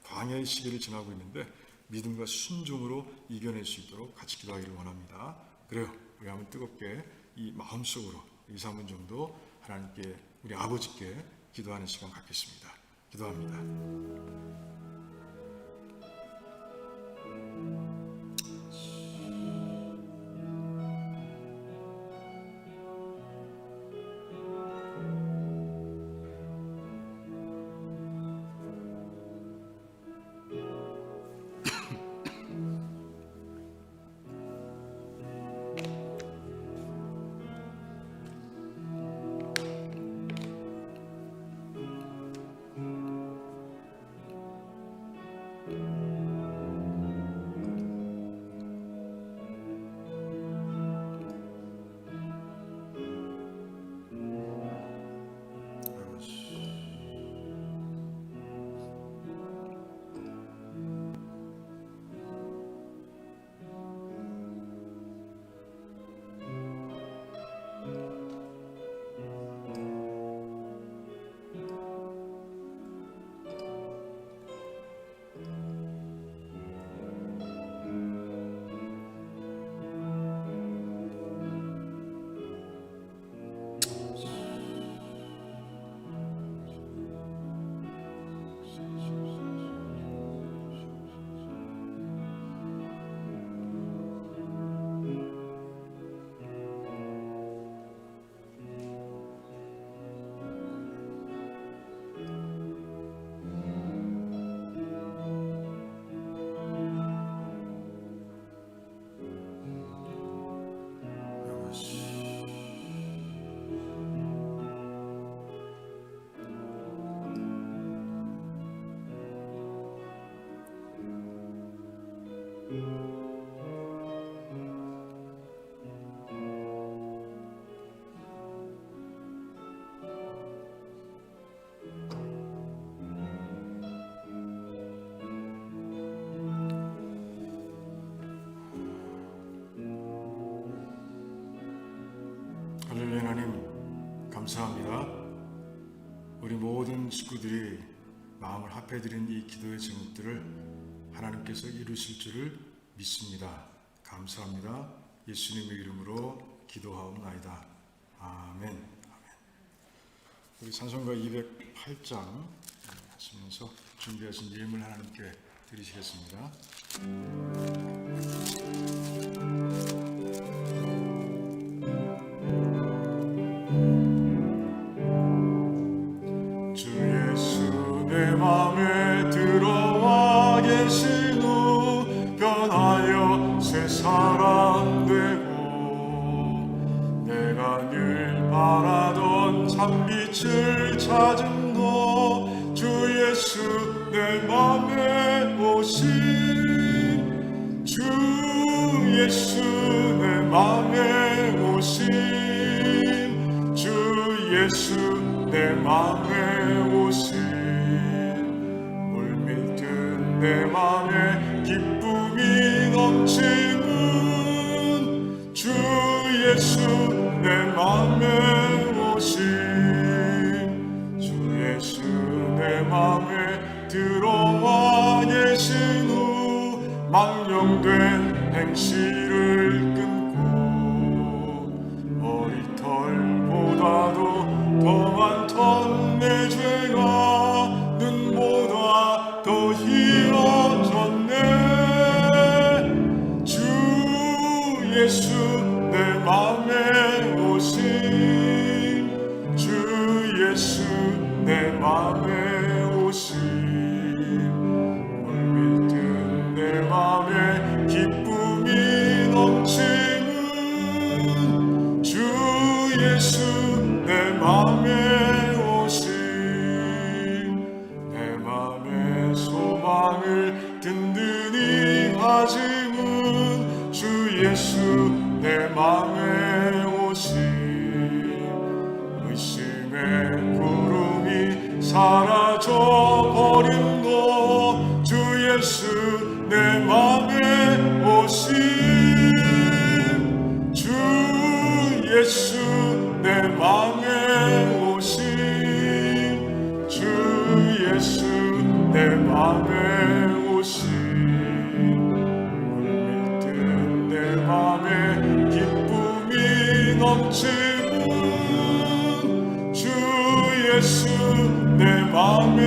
광야의 시기를 지나고 있는데 믿음과 순종으로 이겨낼 수 있도록 같이 기도하기를 원합니다. 그래요. 우리 한번 뜨겁게 이 마음속으로 2, 3분 정도 하나님께, 우리 아버지께 기도하는 시간 갖겠습니다. 기도합니다. 감사합니다. 우리 모든 식구들이 마음을 합해드린 이 기도의 제목들을 하나님께서 이루실 줄을 믿습니다. 감사합니다. 예수님의 이름으로 기도하옵나이다. 아멘. 우리 찬송가 208장 하시면서 준비하신 예물 하나님께 드리시겠습니다. 주 예수 내 맘에 들어와 계신 후 변하여 새 사람 되고 내가 늘 바라던 참빛을 찾은 너 주 예수 내 맘에 오신 주 예수 내 맘에 오신 주 예수 내 맘에 오신 물밀듯 내 맘에 기쁨이 넘치는 주 예수 내 맘에 오신 주 예수 내 맘에 들어와 계신 후 망령된 행실을 끊고 머리털보다도 더 많던 내 죄가 눈보다 더 희어졌네 주 예수 내 맘에 오신 주 예수 내 맘에 오신 물밀듯 내 맘에 기쁨이 넘치는 주 예수 내 맘에 오신 내 맘의 소망을 든든히 가짐은 주 예수 내 맘에 오신 의심의 구름이 사라져버린 너 주 예수 내 맘에 오신 주 예수 내 맘에 오신 주 예수 내 맘에 오신 물밀듯 내 맘에 기쁨이 넘치는 주 예수 내 맘에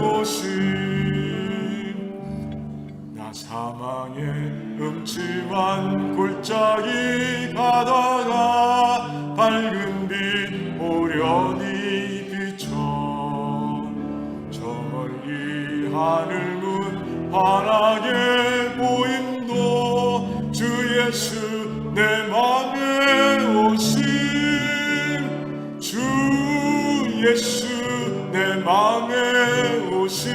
오신 나 사망의 음침한 골짜기 가다가 밝은 빛 오련히 비춰 저 멀리 하늘 문 환하게 보임도 주 예수 내 맘에 오신 주 예수 내 맘에 오신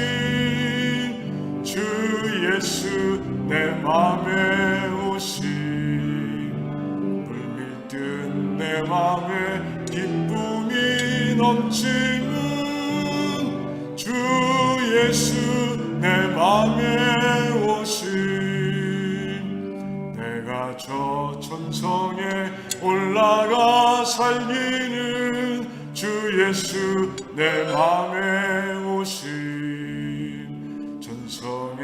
주 예수 내 맘에 오신 물밀듯 내 맘에 기쁨이 넘치는 주 예수 내 맘에 오신 내가 저 천성에 올라가 살기는 주 예수 내 맘에 오신 천성에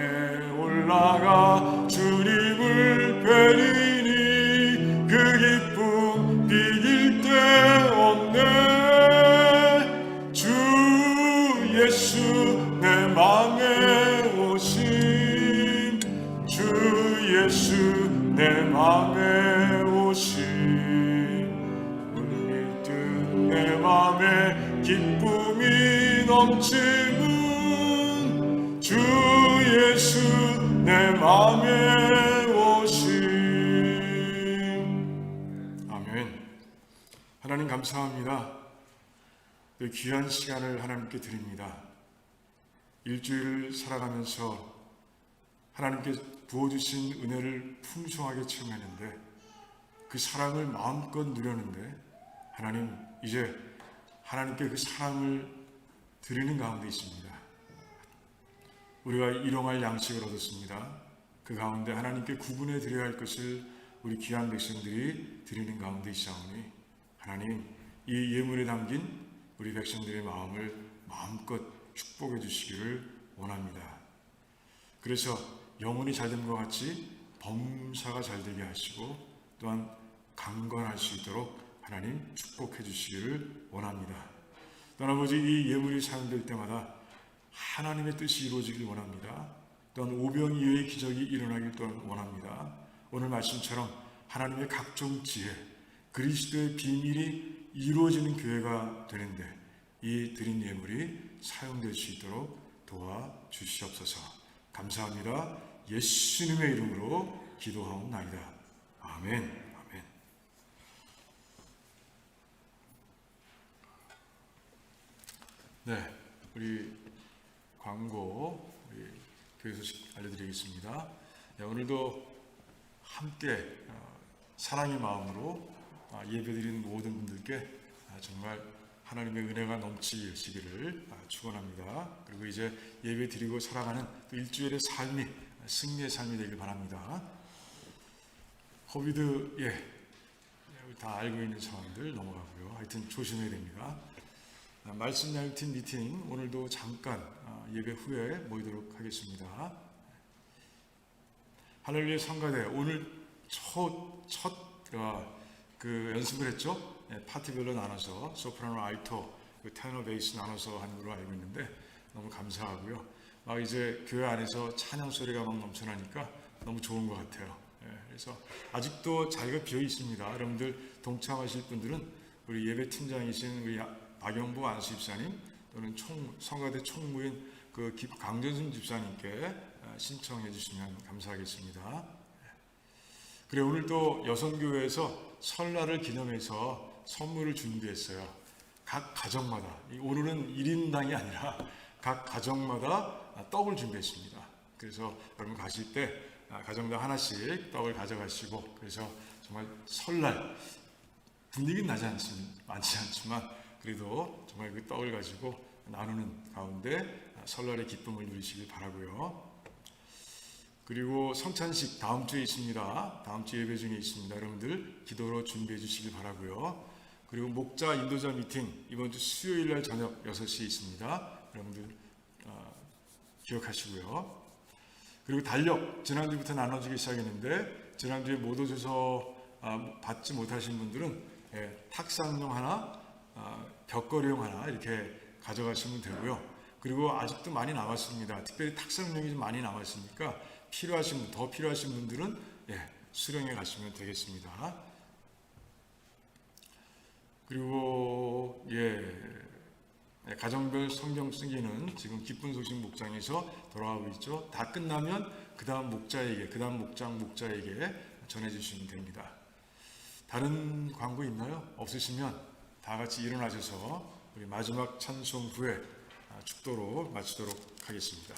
올라가 주님을 뵈리니 그 기쁨 비길 데 없네 주 예수 내 맘에 오신 주 예수 내 맘에 오신 물밀듯 내 맘에 기쁨이 넘치는 주 예수 내 맘에 오신 아멘. 하나님 감사합니다. 이 귀한 시간을 하나님께 드립니다. 일주일을 살아가면서 하나님께 부어주신 은혜를 풍성하게 체험했는데 그 사랑을 마음껏 누렸는데 하나님 이제 하나님께 그 사랑을 드리는 가운데 있습니다. 우리가 일용할 양식을 얻었습니다. 그 가운데 하나님께 구분해 드려야 할 것을 우리 귀한 백성들이 드리는 가운데 있사오니 하나님 이 예물에 담긴 우리 백성들의 마음을 마음껏 축복해 주시기를 원합니다. 그래서 영혼이 잘된 것 같이 범사가 잘되게 하시고 또한 강건할 수 있도록 하나님 축복해 주시기를 원합니다. 또한 아버지, 이 예물이 사용될 때마다 하나님의 뜻이 이루어지길 원합니다. 또한 오병이어의 기적이 일어나길 또한 원합니다. 오늘 말씀처럼 하나님의 각종 지혜, 그리스도의 비밀이 이루어지는 교회가 되는데 이 드린 예물이 사용될 수 있도록 도와주시옵소서. 감사합니다. 예수님의 이름으로 기도하옵나이다. 아멘. 아멘. 네, 우리 광고, 우리 교회 소식 알려드리겠습니다. 네, 오늘도 함께 사랑의 마음으로 예배드리는 모든 분들께 정말 하나님의 은혜가 넘치시기를 축원합니다. 그리고 이제 예배드리고 살아가는 또 일주일의 삶이 승리의 삶이 되길 바랍니다. 코비드 다 알고 있는 상황들 넘어가고요. 하여튼 조심해야 됩니다. 말씀 나눔팀 미팅 오늘도 잠깐 예배 후에 모이도록 하겠습니다. 할렐루야 성가대 오늘 첫 연습을 했죠. 파트별로 나눠서 소프라노, 알토, 테너, 베이스 나눠서 하는 걸로 알고 있는데 너무 감사하고요. 막 이제 교회 안에서 찬양 소리가 막 넘쳐나니까 너무 좋은 것 같아요. 그래서 아직도 자리가 비어 있습니다. 여러분들 동참하실 분들은 우리 예배 팀장이신 우리 박영보 안수 집사님 또는 성가대 총무인 강전순 집사님께 신청해 주시면 감사하겠습니다. 그래, 오늘 또 여성교회에서 설날을 기념해서 선물을 준비했어요. 각 가정마다, 오늘은 1인당이 아니라 각 가정마다 떡을 준비했습니다. 그래서 여러분 가실 때 가정당 하나씩 떡을 가져가시고, 그래서 정말 설날 분위기는 많지 않지만 그래도 정말 그 떡을 가지고 나누는 가운데 설날의 기쁨을 누리시길 바라고요. 그리고 성찬식 다음 주에 있습니다. 다음 주 예배 중에 있습니다. 여러분들 기도로 준비해 주시길 바라고요. 그리고 목자 인도자 미팅 이번 주 수요일 날 저녁 6시에 있습니다. 여러분들 기억하시고요. 그리고 달력 지난주부터 나눠주기 시작했는데 지난주에 못 오셔서 받지 못하신 분들은 탁상용 하나, 벽걸이용 하나 이렇게 가져가시면 되고요. 그리고 아직도 많이 남았습니다. 특별히 탁상용이 좀 많이 남았으니까 더 필요하신 분들은 수령해 가시면 되겠습니다. 그리고 가정별 성경 쓰기는 지금 기쁜 소식 목장에서 돌아가고 있죠. 다 끝나면 그 다음 목장에게 전해주시면 됩니다. 다른 광고 있나요? 없으시면 다 같이 일어나셔서 우리 마지막 찬송 후에 축도로 마치도록 하겠습니다.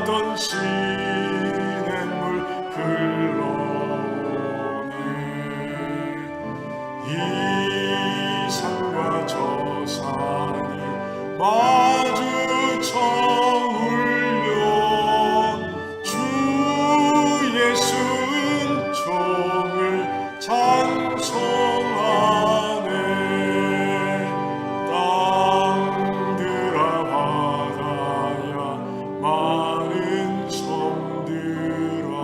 말랐던 시냇물 흘러오네. 이 산과 저 산이 마주쳐 울려 주의 순종을 찬송하네. 땅들아 바다야 마른 섬들아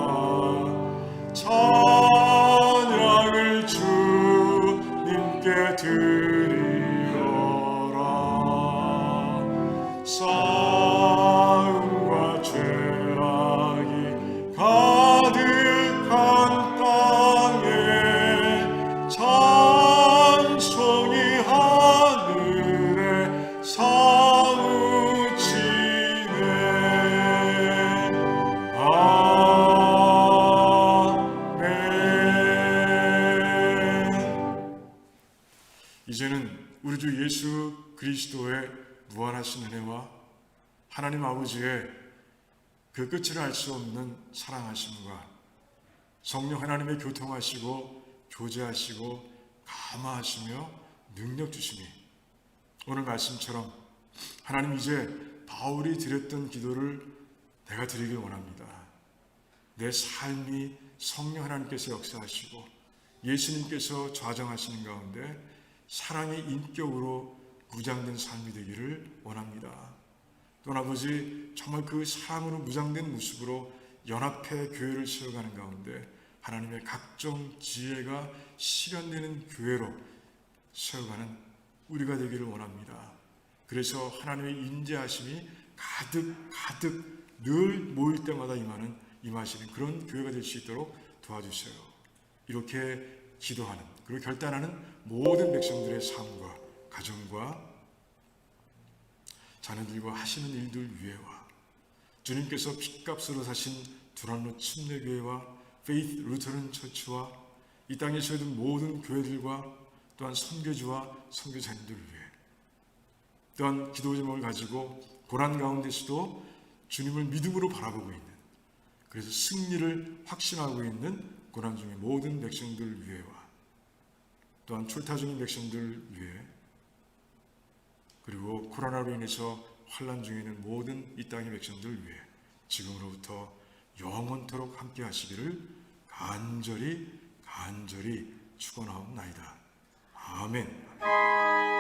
찬양을 주님께 드리어라. 싸움과 죄악이 가득한 땅에 찬송이 하늘에 사무치네. 아멘. 이제는 우리 주 예수 그리스도의 무한하신 은혜와 하나님 아버지의 그 끝을 알 수 없는 사랑하심과 성령 하나님의 교통하시고 교제하시고 감화하시며 능력 주심이 오늘 말씀처럼 하나님 이제 바울이 드렸던 기도를 내가 드리길 원합니다. 내 삶이 성령 하나님께서 역사하시고 예수님께서 좌정하시는 가운데 사랑의 인격으로 무장된 삶이 되기를 원합니다. 또 아버지 정말 그 사랑으로 무장된 모습으로 연합해 교회를 세워가는 가운데 하나님의 각종 지혜가 실현되는 교회로 세워가는 우리가 되기를 원합니다. 그래서 하나님의 인자하심이 가득 늘 모일 때마다 임하시는 그런 교회가 될 수 있도록 도와주세요. 이렇게 기도하는 그리고 결단하는 모든 백성들의 삶과 가정과 자녀들과 하시는 일들 위에와 주님께서 핏값으로 사신 두란노 침례교회와 페이스 루터런 처치와 이 땅에서 있는 모든 교회들과 또한 선교주와 선교자님들 위해 또한 기도 제목을 가지고 고난 가운데서도 주님을 믿음으로 바라보고 있는 그래서 승리를 확신하고 있는 고난 중의 모든 백성들 위해와 또한 출타 중인 백성들 위해 그리고 코로나로 인해서 환난 중에 있는 모든 이 땅의 백성들 위해 지금으로부터 영원토록 함께 하시기를 간절히 축원하옵나이다. 아멘.